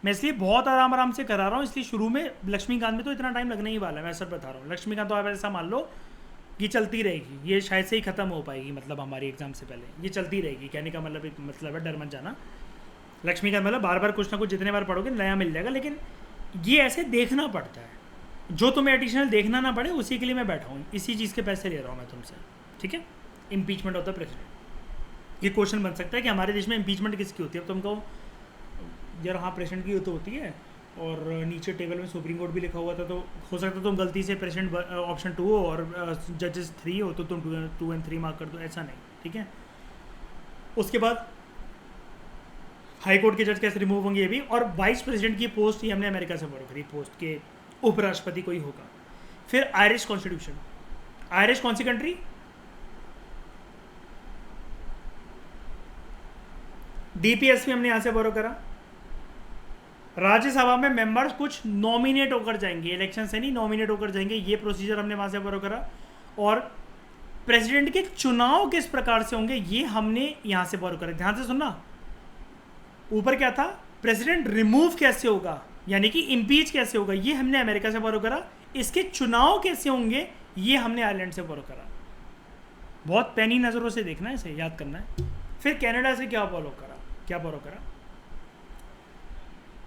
मैं इसलिए बहुत आराम से करा रहा हूँ। इसलिए शुरू में लक्ष्मीकांत में तो इतना टाइम लगने ही वाला है, मैं सर बता रहा हूँ। लक्ष्मीकांत तो आप ऐसा मान लो ये चलती रहेगी, ये शायद से ही खत्म हो पाएगी, मतलब हमारी एग्जाम से पहले ये चलती रहेगी। कहने का मतलब एक मतलब है, डर मत जाना। लक्ष्मीकांत मतलब बार बार कुछ ना कुछ जितने बार पढ़ोगे नया मिल जाएगा, लेकिन ये ऐसे देखना पड़ता है, जो तुम्हें एडिशनल देखना ना पड़े उसी के लिए मैं बैठा हूँ, इसी चीज़ के पैसे ले रहा हूँ मैं तुमसे, ठीक है। इम्पीचमेंट होता है प्रेसिडेंट। ये क्वेश्चन बन सकता है कि हमारे देश में इम्पीचमेंट किसकी होती है। अब तुमको यार हाँ प्रेसिडेंट की तो होती है, और नीचे टेबल में सुप्रीम कोर्ट भी लिखा हुआ था, तो हो सकता है तुम गलती से प्रेसिडेंट ऑप्शन 2 हो और जजेस 3 हो, तो तुम 2 और 3 मार्क कर दो, ऐसा नहीं, ठीक है। उसके बाद हाई कोर्ट के जज कैसे रिमूव होंगे ये भी। और वाइस प्रेसिडेंट की पोस्ट ही हमने अमेरिका से बोलो करी, पोस्ट के उपराष्ट्रपति कोई होगा। फिर आयरिश कॉन्स्टिट्यूशन, आयरिश कौन सी कंट्री, डीपीएस भी हमने यहाँ से बोरो करा। राज्यसभा में मेंबर्स कुछ नॉमिनेट होकर जाएंगे, इलेक्शन से नहीं, नॉमिनेट होकर जाएंगे, ये प्रोसीजर हमने वहाँ से बोरो करा। और प्रेसिडेंट के चुनाव किस प्रकार से होंगे ये हमने यहाँ से बोरो करा। ध्यान से सुनना, ऊपर क्या था, प्रेसिडेंट रिमूव कैसे होगा, यानी कि इम्पीच कैसे होगा, ये हमने अमेरिका से बोरो करा। इसके चुनाव कैसे होंगे ये हमने आयरलैंड से बोरो करा। बहुत पैनी नज़रों से देखना है, इसे याद करना है। फिर कनाडा से क्या बोरो करा, क्या बोरो करा।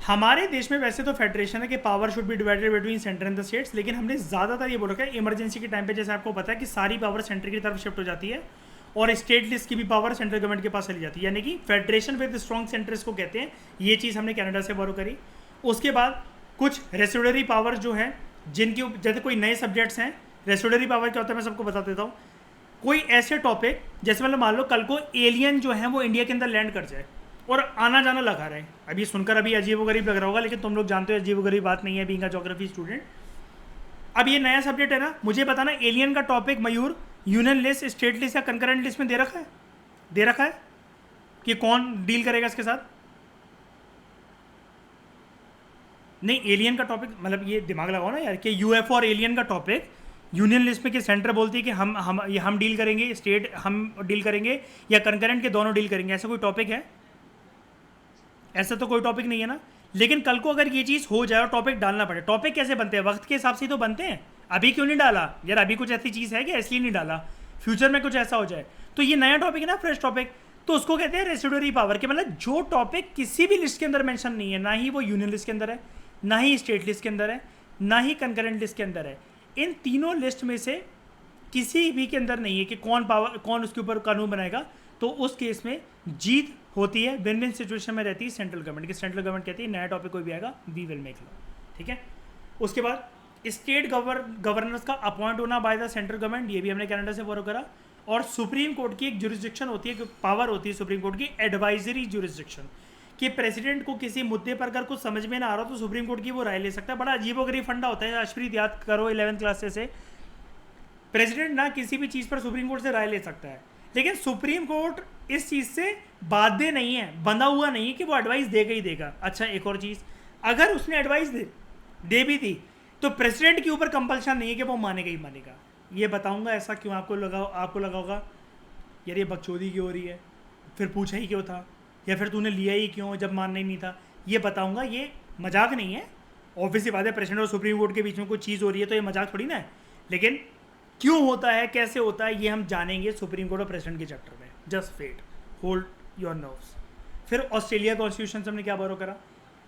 हमारे देश में वैसे तो फेडरेशन है कि power should be divided between centre and the states, लेकिन हमने ज़्यादातर ये बोल रखा है इमरजेंसी के टाइम पे, जैसे आपको पता है कि सारी पावर सेंटर की तरफ शिफ्ट हो जाती है और स्टेट लिस्ट की भी पावर सेंट्रल गवर्नमेंट के पास चली जाती है, यानी कि फेडरेशन विद स्ट्रॉन्ग सेंटर्स को कहते हैं। ये चीज़ हमने कनाडा से बोरो करी। उसके बाद कुछ रेसिडुअरी पावर्स जो हैं, जिनकी जैसे कोई नए सब्जेक्ट्स हैं, रेसिडुअरी पावर क्या होता है मैं सबको बता देता हूँ। कोई ऐसे टॉपिक जैसे मतलब मान लो कल को एलियन जो है वो इंडिया के अंदर लैंड कर जाए और आना जाना लगा रहे। अभी सुनकर अभी अजीबोगरीब लग रहा होगा, लेकिन तुम लोग जानते हो अजीबोगरीब बात नहीं है, बीइंग अ ज्योग्राफी स्टूडेंट। अब ये नया सब्जेक्ट है ना, मुझे बताना एलियन का टॉपिक मयूर यूनियन लिस्ट, स्टेट लिस्ट या कंकरेंट लिस्ट में दे रखा है कि कौन डील करेगा इसके साथ। नहीं, एलियन का टॉपिक मतलब ये दिमाग लगाओ ना यार, कि यूएफओ और एलियन का टॉपिक यूनियन लिस्ट में कि सेंटर बोलती है कि हम डील करेंगे, स्टेट हम डील करेंगे, या कंकरेंट के दोनों डील करेंगे, ऐसा कोई टॉपिक है? ऐसा तो कोई टॉपिक नहीं है ना। लेकिन कल को अगर ये चीज़ हो जाए और टॉपिक डालना पड़े, टॉपिक कैसे बनते हैं? वक्त के हिसाब से तो बनते हैं। अभी क्यों नहीं डाला यार? अभी कुछ ऐसी चीज़ है कि इसलिए नहीं डाला, फ्यूचर में कुछ ऐसा हो जाए तो ये नया टॉपिक है ना, फ्रेश टॉपिक, तो उसको कहते हैं रेसिडुअरी पावर। के मतलब जो टॉपिक किसी भी लिस्ट के अंदर मेंशन नहीं है, ना ही वो यूनियन लिस्ट के अंदर है, ना ही स्टेट लिस्ट के अंदर है, ना ही कंकरेंट लिस्ट के अंदर है, इन तीनों लिस्ट में से किसी भी के अंदर नहीं है कि कौन उसके ऊपर कानून बनाएगा, तो उस केस में जीत होती है, विन विन सिचुएशन में रहती है सेंट्रल गवर्नमेंट की। सेंट्रल गवर्नमेंट कहती है नया टॉपिक कोई भी आएगा, वी विल मेक लॉ, ठीक है। उसके बाद स्टेट गवर्नर्स का अपॉइंट होना बाय द सेंट्रल गवर्नमेंट, ये भी हमने कनाडा से फॉलो करा। और सुप्रीम कोर्ट की एक जुरिस्डिक्शन होती है, पावर होती है सुप्रीम कोर्ट की, एडवाइजरी जुरिस्डिक्शन, कि प्रेसिडेंट को किसी मुद्दे पर अगर कुछ समझ में ना आ रहा तो सुप्रीम कोर्ट की वो राय ले सकता है। बड़ा अजीबोगरीब फंडा होता है, अश्प्रीत याद करो 11th क्लास से। प्रेसिडेंट ना किसी भी चीज़ पर सुप्रीम कोर्ट से राय ले सकता है, लेकिन सुप्रीम कोर्ट इस चीज़ से बाध्य नहीं है, बंधा हुआ नहीं है कि वो एडवाइस देगा ही देगा। अच्छा, एक और चीज़, अगर उसने एडवाइस दे भी दी तो प्रेसिडेंट के ऊपर कंपल्शन नहीं है कि वो मानेगा ही मानेगा। ये बताऊंगा ऐसा क्यों आपको लगा होगा यार ये बकचोदी क्यों हो रही है, फिर पूछा ही क्यों था, या फिर तूने लिया ही क्यों जब मानना ही नहीं था। ये बताऊंगा, ये मजाक नहीं है। ऑब्वियसली बात है, प्रेसिडेंट और सुप्रीम कोर्ट के बीच में कोई चीज़ हो रही है तो ये मजाक थोड़ी ना है, लेकिन क्यों होता है, कैसे होता है, ये हम जानेंगे सुप्रीम कोर्ट और प्रेसिडेंट के चैप्टर में। Just wait, hold your nerves. फिर ऑस्ट्रेलिया कॉन्स्टिट्यूशन से हमने क्या बोरो करा?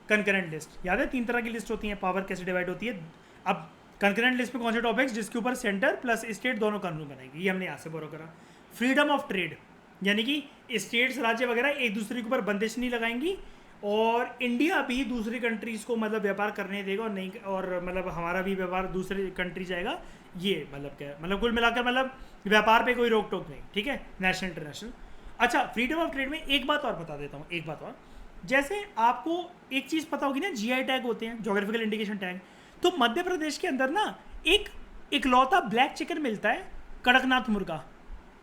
Concurrent list. याद है 3 तरह की लिस्ट होती है, पावर कैसे डिवाइड होती है। अब कंकरेंट लिस्ट में कौन से टॉपिक्स जिसके ऊपर सेंटर प्लस स्टेट दोनों कानून बनाएंगे, ये हमने यहाँ से बोरो करा। फ्रीडम ऑफ ट्रेड, यानी कि स्टेट्स, राज्य वगैरह एक दूसरे के ऊपर बंदिश नहीं लगाएंगी, और इंडिया भी दूसरी कंट्रीज़ को मतलब व्यापार करने देगा और नहीं, और मतलब हमारा भी व्यापार दूसरे कंट्री जाएगा। ये मतलब क्या है, मतलब कुल मिलाकर मतलब व्यापार पे कोई रोक टोक नहीं, ठीक है, नेशनल इंटरनेशनल। अच्छा, फ्रीडम ऑफ ट्रेड में एक बात और बता देता हूँ, एक बात और। जैसे आपको एक चीज़ पता होगी ना, जीआई टैग होते हैं, जोग्राफिकल इंडिकेशन टैग। तो मध्य प्रदेश के अंदर ना एक इकलौता ब्लैक चिकन मिलता है, कड़कनाथ मुर्गा।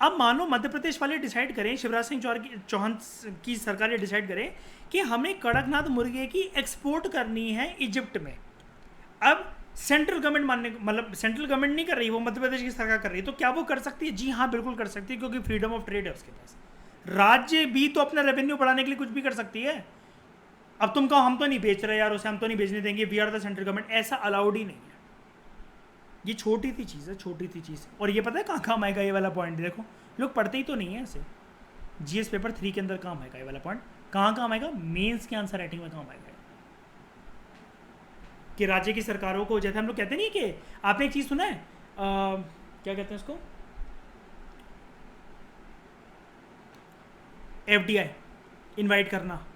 अब मानो मध्य प्रदेश वाले डिसाइड करें, शिवराज सिंह चौहान की सरकार ये डिसाइड करे कि हमें कड़कनाथ मुर्गे की एक्सपोर्ट करनी है इजिप्ट में। अब सेंट्रल गवर्नमेंट मानने, मतलब सेंट्रल गवर्नमेंट नहीं कर रही, वो मध्य प्रदेश की सरकार कर रही है, तो क्या वो कर सकती है? जी हाँ, बिल्कुल कर सकती है, क्योंकि फ्रीडम ऑफ ट्रेड है उसके पास। राज्य भी तो अपना रेवेन्यू बढ़ाने के लिए कुछ भी कर सकती है। अब तुम कहो हम तो नहीं बेच रहे यार उसे, हम तो नहीं बेचने देंगे, we are the central government, ऐसा अलाउड ही नहीं है। ये छोटी सी चीज़ है, छोटी सी चीज़। और ये पता है कहाँ काम आएगा ये वाला पॉइंट? देखो, लोग पढ़ते ही तो नहीं है ऐसे। जीएस पेपर 3 के अंदर काम आएगा ये वाला पॉइंट। कहाँ काम आएगा? मेंस के आंसर राइटिंग में काम आएगा, कि राज्य की सरकारों को, जैसे हम लोग कहते नहीं कि आपने एक चीज़ सुना है, क्या कहते हैं उसको, एफडीआई इनवाइट करना।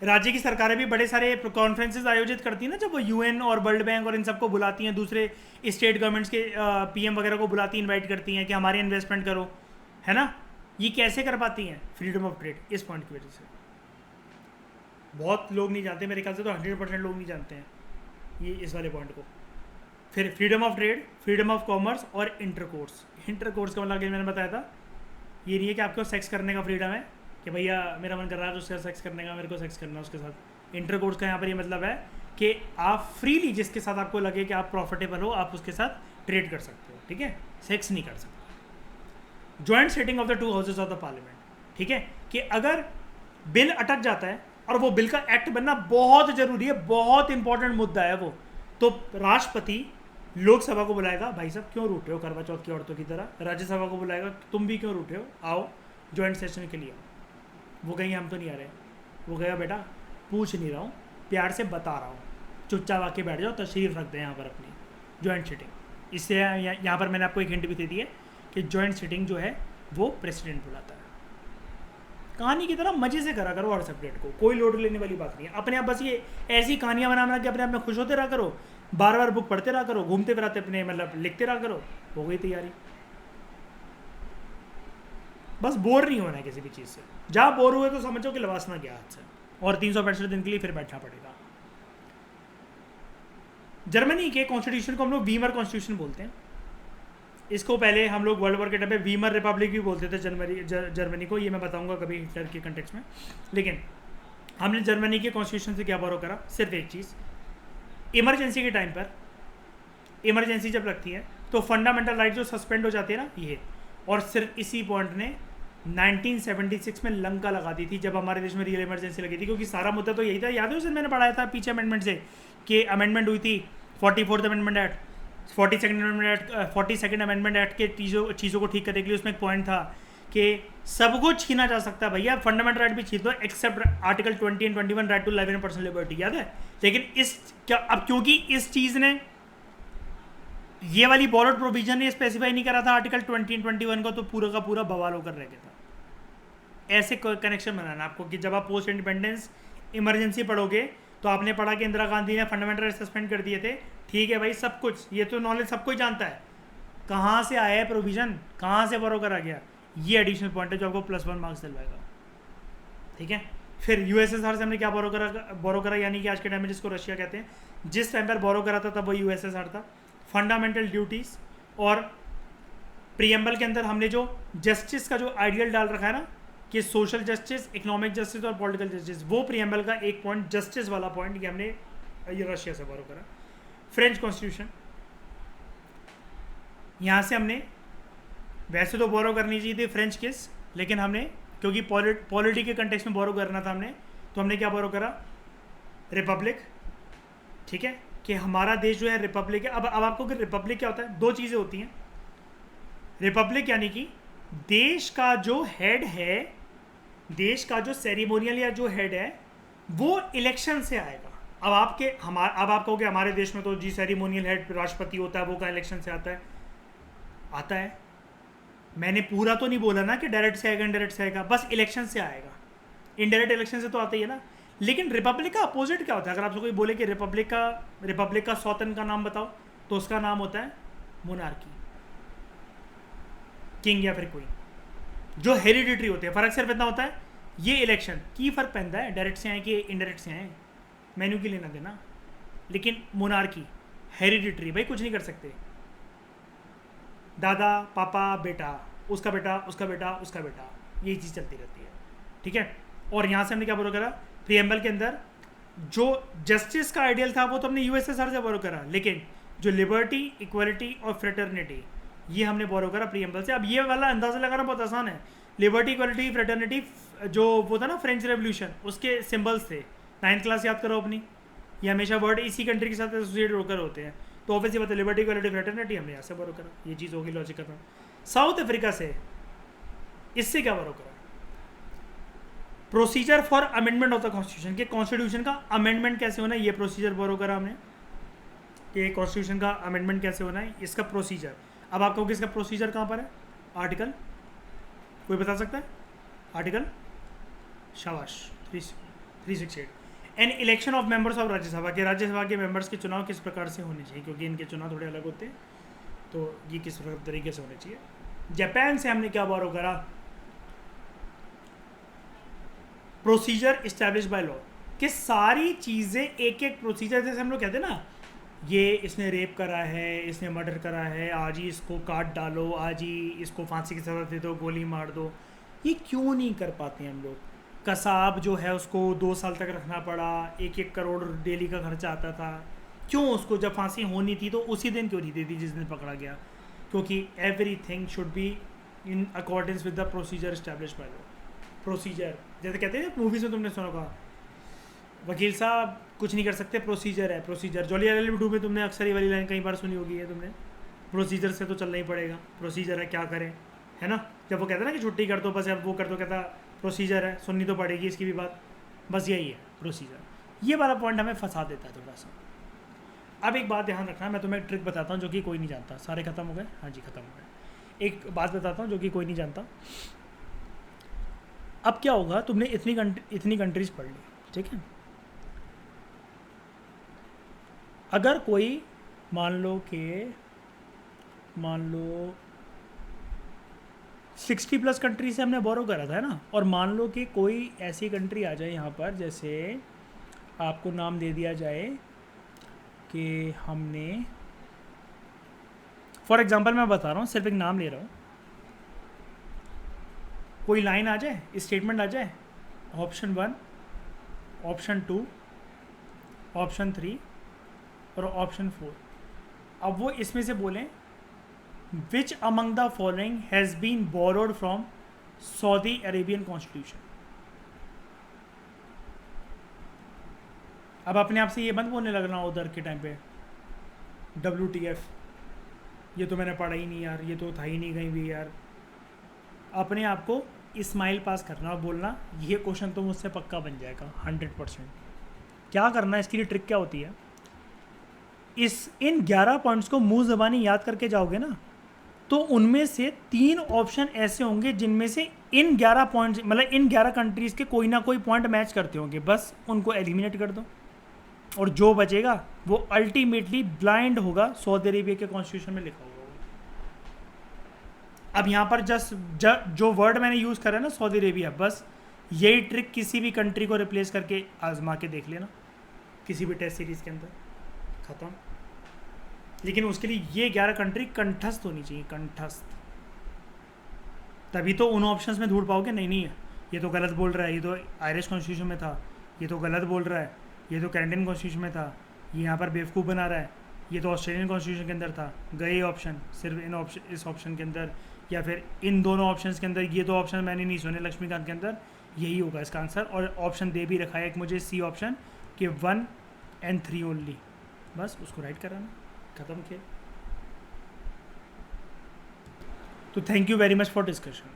राज्य की सरकारें भी बड़े सारे कॉन्फ्रेंसेस आयोजित करती हैं ना, जब वो यूएन और वर्ल्ड बैंक और इन सबको बुलाती हैं, दूसरे स्टेट गवर्नमेंट्स के पीएम वगैरह को बुलाती, इनवाइट करती हैं कि हमारे इन्वेस्टमेंट करो, है ना। ये कैसे कर पाती हैं? फ्रीडम ऑफ ट्रेड, इस पॉइंट की वजह से। बहुत लोग नहीं जानते, मेरे ख्याल से तो 100% लोग नहीं जानते हैं ये इस वाले पॉइंट को। फिर freedom of trade, freedom of commerce और इंटरकोर्स। इंटरकोर्स का मतलब मैंने बताया था, ये नहीं है कि आपको सेक्स करने का फ्रीडम है कि भैया मेरा मन कर रहा है तो उसके साथ सेक्स करने का, मेरे को सेक्स करना है उसके साथ। इंटरकोर्स का यहाँ पर ये मतलब है कि आप फ्रीली जिसके साथ आपको लगे कि आप प्रॉफिटेबल हो, आप उसके साथ ट्रेड कर सकते हो, ठीक है, सेक्स नहीं कर सकते। Joint setting of the 2 houses of the parliament, ठीक है, कि अगर बिल अटक जाता है और वो बिल का एक्ट बनना बहुत ज़रूरी है, बहुत इंपॉर्टेंट मुद्दा है वो, तो राष्ट्रपति लोकसभा को बुलाएगा, भाई साहब क्यों रूठ रहे हो करवा चौथ की औरतों की तरह। राज्यसभा को बुलाएगा, तुम भी क्यों रूठे हो, आओ ज्वाइंट सेशन के लिए। वो कहेंगे हम तो नहीं आ रहे, वो कहेगा बेटा पूछ नहीं रहा हूँ, प्यार से बता रहा हूँ, चुपचाप आके बैठ जाओ, तशरीफ रख दें यहाँ पर अपनी ज्वाइंट सिटिंग। इससे यहाँ पर मैंने आपको एक हिंट भी दे दी है कि ज्वाइंट सिटिंग जो है वो प्रेसिडेंट बुलाता है। कहानी की तरह मजे से करा करो व्हाट्सएप डेट को, कोई लोड लेने वाली बात नहीं है। अपने आप बस ये ऐसी कहानियाँ बना के अपने आप में खुश होते रहा करो, बार बार बुक पढ़ते रहा करो, घूमते फिराते अपने मतलब लिखते रहा करो, हो गई तैयारी। बस बोर नहीं होना है किसी भी चीज़ से। जहाँ बोर हुए तो समझो कि लवासना गया हाथ से, और 365 दिन के लिए फिर बैठना पड़ेगा। जर्मनी के कॉन्स्टिट्यूशन को हम लोग वीमर कॉन्स्टिट्यूशन बोलते हैं। इसको पहले हम लोग वर्ल्ड वॉर के टाइम पे वीमर रिपब्लिक भी बोलते थे जर्मनी को, ये मैं बताऊंगा कभी हिटलर के कंटेक्स्ट में। लेकिन हमने जर्मनी के कॉन्स्टिट्यूशन से क्या बोरो करा? सिर्फ एक चीज़, इमरजेंसी के टाइम पर, इमरजेंसी जब लगती है तो फंडामेंटल राइट जो सस्पेंड हो जाती है ना, ये, और सिर्फ इसी पॉइंट ने 1976 में लंका लगा दी थी जब हमारे देश में रियल इमरजेंसी लगी थी, क्योंकि सारा मुद्दा तो यही था। याद है उस दिन मैंने पढ़ाया था पीछे अमेंडमेंट से कि अमेंडमेंट हुई थी 44th amendment act, 42nd amendment act के चीज़ों को ठीक करने के लिए उसमें एक पॉइंट था कि सब कुछ छीना जा सकता है भैया, फंडामेंटल राइट भी छीन दो except article 20 and 21 right to life and personal liberty. याद है? लेकिन इस क्या अब क्योंकि इस चीज़ ने, ये वाली बॉरोड प्रोविजन ने स्पेसिफाई नहीं करा था आर्टिकल 20 एंड 21 को, तो पूरा का पूरा बवाल होकर रह गया था। ऐसे कनेक्शन बनाना आपको कि जब आप पोस्ट इंडिपेंडेंस इमरजेंसी पढ़ोगे तो आपने पढ़ा कि इंदिरा गांधी ने फंडामेंटल राइट सस्पेंड कर दिए थे, ठीक है भाई, सब कुछ ये तो नॉलेज सबको ही जानता है, कहाँ से आया है प्रोविजन, कहाँ से बोरो करा गया, ये एडिशनल पॉइंट है जो आपको +1 मार्क्स दिलवाएगा। ठीक है, फिर यूएसएसआर से हमने क्या बोरो करा, यानी कि आज के टाइम में जिसको रशिया कहते हैं, जिस टाइम पर बोरो करा था तब वो यूएसएसआर था। फंडामेंटल ड्यूटीज़ और प्रीएम्बल के अंदर हमने जो जस्टिस का जो आइडियल डाल रखा है ना कि सोशल जस्टिस, इकोनॉमिक जस्टिस और पॉलिटिकल जस्टिस, वो प्रीएम्बल का एक पॉइंट जस्टिस वाला पॉइंट ये हमने ये रशिया से बोरो करा। फ्रेंच कॉन्स्टिट्यूशन, यहाँ से हमने वैसे तो बोरो करनी चाहिए थी फ्रेंच किस, लेकिन हमने क्योंकि पॉलिटी के कंटेक्स्ट में बोरो करना था हमने, तो हमने क्या बोरो करा? रिपब्लिक। ठीक है, कि हमारा देश जो है रिपब्लिक है। अब आपको कि रिपब्लिक क्या होता है? दो चीज़ें होती हैं। रिपब्लिक यानी कि देश का जो हेड है, देश का जो सेरेमोनियल या जो हेड है वो इलेक्शन से आएगा। अब आप कहोगे हमारे देश में तो जी सेरेमोनियल हेड राष्ट्रपति होता है, वो का इलेक्शन से आता है। मैंने पूरा तो नहीं बोला ना कि डायरेक्ट से आएगा इनडायरेक्ट से आएगा, बस इलेक्शन से आएगा। इनडायरेक्ट इलेक्शन से तो आता ही है ना। लेकिन रिपब्लिक का अपोजिट क्या होता है? अगर आपसे कोई बोले कि रिपब्लिक का स्वतंत्र का नाम बताओ, तो उसका नाम होता है मोनार्की, किंग या फिर क्वीन, जो हेरिडिटरी होते हैं। फर्क सिर्फ इतना होता है, ये इलेक्शन की फर्क पहनता है, डायरेक्ट से आए कि इनडायरेक्ट से आए, मेन्यू की लेना देना। लेकिन मोनार्की हेरिडिटरी, भाई कुछ नहीं कर सकते, दादा पापा बेटा, उसका बेटा उसका बेटा उसका बेटा, यही चीज़ चलती रहती है। ठीक है, और यहाँ से हमने क्या बोरो करा? प्रीएम्बल के अंदर जो जस्टिस का आइडियल था वो तो हमने यूएसएसआर से बोरो करा, लेकिन जो लिबर्टी, इक्वलिटी और फ्रेटर्निटी ये हमने बोरो करा प्रीएम्बल से। अब ये वाला अंदाज़ा लगाना बहुत आसान है। लिबर्टी, इक्वलिटी, फ्रेटर्निटी जो वो था ना फ्रेंच रेवोल्यूशन, उसके सिंबल्स थे। 9th क्लास याद करो अपनी, ये हमेशा वर्ड इसी कंट्री के साथ एसोसिएट होकर होते हैं। तो ऑब्वियसली बात है, लिबर्टी, इक्वलिटी, फ्रेटर्निटी हमने यहाँ से बोरो करा, ये चीज़ होगी लॉजिक खत्म। साउथ अफ्रीका से, इससे क्या बोरो करा? Procedure for amendment of the constitution, के कॉन्स्टिट्यूशन का अमेंडमेंट कैसे होना है, ये प्रोसीजर बोरो करा हमने कि कॉन्स्टिट्यूशन का अमेंडमेंट कैसे होना है, इसका प्रोसीजर। अब आप कहोगे इसका प्रोसीजर कहाँ पर है? आर्टिकल, कोई बता सकता है? आर्टिकल, शाबाश, 368। An election of members of Rajya Sabha, के राज्यसभा के मेंबर्स के चुनाव किस प्रकार से होने चाहिए, क्योंकि इनके चुनाव थोड़े अलग होते हैं, तो ये किस तरीके से होने चाहिए। जापान से हमने क्या बोरो करा? प्रोसीजर इस्टेब्लिश बाय लॉ, कि सारी चीज़ें एक एक प्रोसीजर, जैसे हम लोग कहते हैं ना, ये इसने रेप करा है, इसने मर्डर करा है, आज ही इसको काट डालो, आज ही इसको फांसी की सज़ा दे दो, गोली मार दो, ये क्यों नहीं कर पाते हम लोग? कसाब जो है उसको 2 साल तक रखना पड़ा, 1-1 करोड़ डेली का खर्चा आता था, क्यों उसको जब फांसी होनी थी तो उसी दिन क्यों नहीं दी थी जिस दिन पकड़ा गया? क्योंकि everything should be in accordance with the procedure establish by law. Procedure जैसे कहते हैं मूवीज़ में, तुमने सुना होगा वकील साहब कुछ नहीं कर सकते, प्रोसीजर है, प्रोसीजर। जॉली LLB 2 में तुमने अक्सर ये वाली लाइन कई बार सुनी होगी है तुमने, प्रोसीजर से तो चलना ही पड़ेगा, प्रोसीजर है क्या करें, है ना। जब वो कहते हैं ना कि छुट्टी कर दो बस, अब वो कर दो, कहता प्रोसीजर है, सुननी तो पड़ेगी इसकी भी बात, बस यही है प्रोसीजर। ये वाला पॉइंट हमें फंसा देता है थोड़ा सा। अब एक बात ध्यान रखना, मैं तुम्हें एक ट्रिक बताता हूँ जो कि कोई नहीं जानता। सारे खत्म हो गए? हाँ जी खत्म हो गए। एक बात बताता हूँ जो कि कोई नहीं जानता। अब क्या होगा, तुमने इतनी कंट्रीज पढ़ ली, ठीक है, अगर कोई मान लो 60+ कंट्री से हमने बोरो करा था, है ना, और मान लो कि कोई ऐसी कंट्री आ जाए यहाँ पर, जैसे आपको नाम दे दिया जाए कि हमने, फॉर एग्जांपल मैं बता रहा हूँ, सिर्फ एक नाम ले रहा हूँ, कोई लाइन आ जाए, स्टेटमेंट आ जाए, ऑप्शन 1 ऑप्शन 2, ऑप्शन 3 और ऑप्शन 4। अब वो इसमें से बोलें which among the following has been borrowed from Saudi Arabian constitution. अब अपने आप से ये मत बोलने लगना उधर के टाइम पे WTF, ये तो मैंने पढ़ा ही नहीं यार, ये तो था ही नहीं कहीं भी यार। अपने आप को स्माइल पास करना और बोलना ये क्वेश्चन तो मुझसे पक्का बन जाएगा 100%। क्या करना है, इसकी ट्रिक क्या होती है, इन 11 पॉइंट्स को मुंह ज़बानी याद करके जाओगे ना, तो उनमें से 3 ऑप्शन ऐसे होंगे जिनमें से इन 11 पॉइंट्स, मतलब इन 11 कंट्रीज़ के कोई ना कोई पॉइंट मैच करते होंगे, बस उनको एलिमिनेट कर दो और जो बचेगा वो अल्टीमेटली ब्लाइंड होगा सऊदी अरेबिया के कॉन्स्टिट्यूशन में लिखा होगा। अब यहाँ पर जो वर्ड मैंने यूज़ करा है ना सऊदी अरेबिया, बस यही ट्रिक किसी भी कंट्री को रिप्लेस करके आजमा के देख लेना किसी भी टेस्ट सीरीज़ के अंदर, ख़त्म। लेकिन उसके लिए ये 11 कंट्री कंठस्थ होनी चाहिए, कंठस्थ, तभी तो उन ऑप्शंस में ढूंढ पाओगे। नहीं है, ये तो गलत बोल रहा है, ये तो आयरिश कॉन्स्टिट्यूशन में था, ये तो गलत बोल रहा है, ये तो कैनेडियन कॉन्स्टिट्यूशन में था, ये यहाँ पर बेवकूफ़ बना रहा है, ये तो ऑस्ट्रेलियन कॉन्स्टिट्यूशन के अंदर था। गए ऑप्शन सिर्फ इस ऑप्शन के अंदर या फिर इन दोनों ऑप्शंस के अंदर, ये दो ऑप्शन मैंने नहीं सुने लक्ष्मीकांत के अंदर, यही होगा इसका आंसर। और ऑप्शन दे भी रखा है एक मुझे सी ऑप्शन कि 1 and 3 ओनली, बस उसको राइट कराना, ख़त्म किया। तो thank you very much for discussion.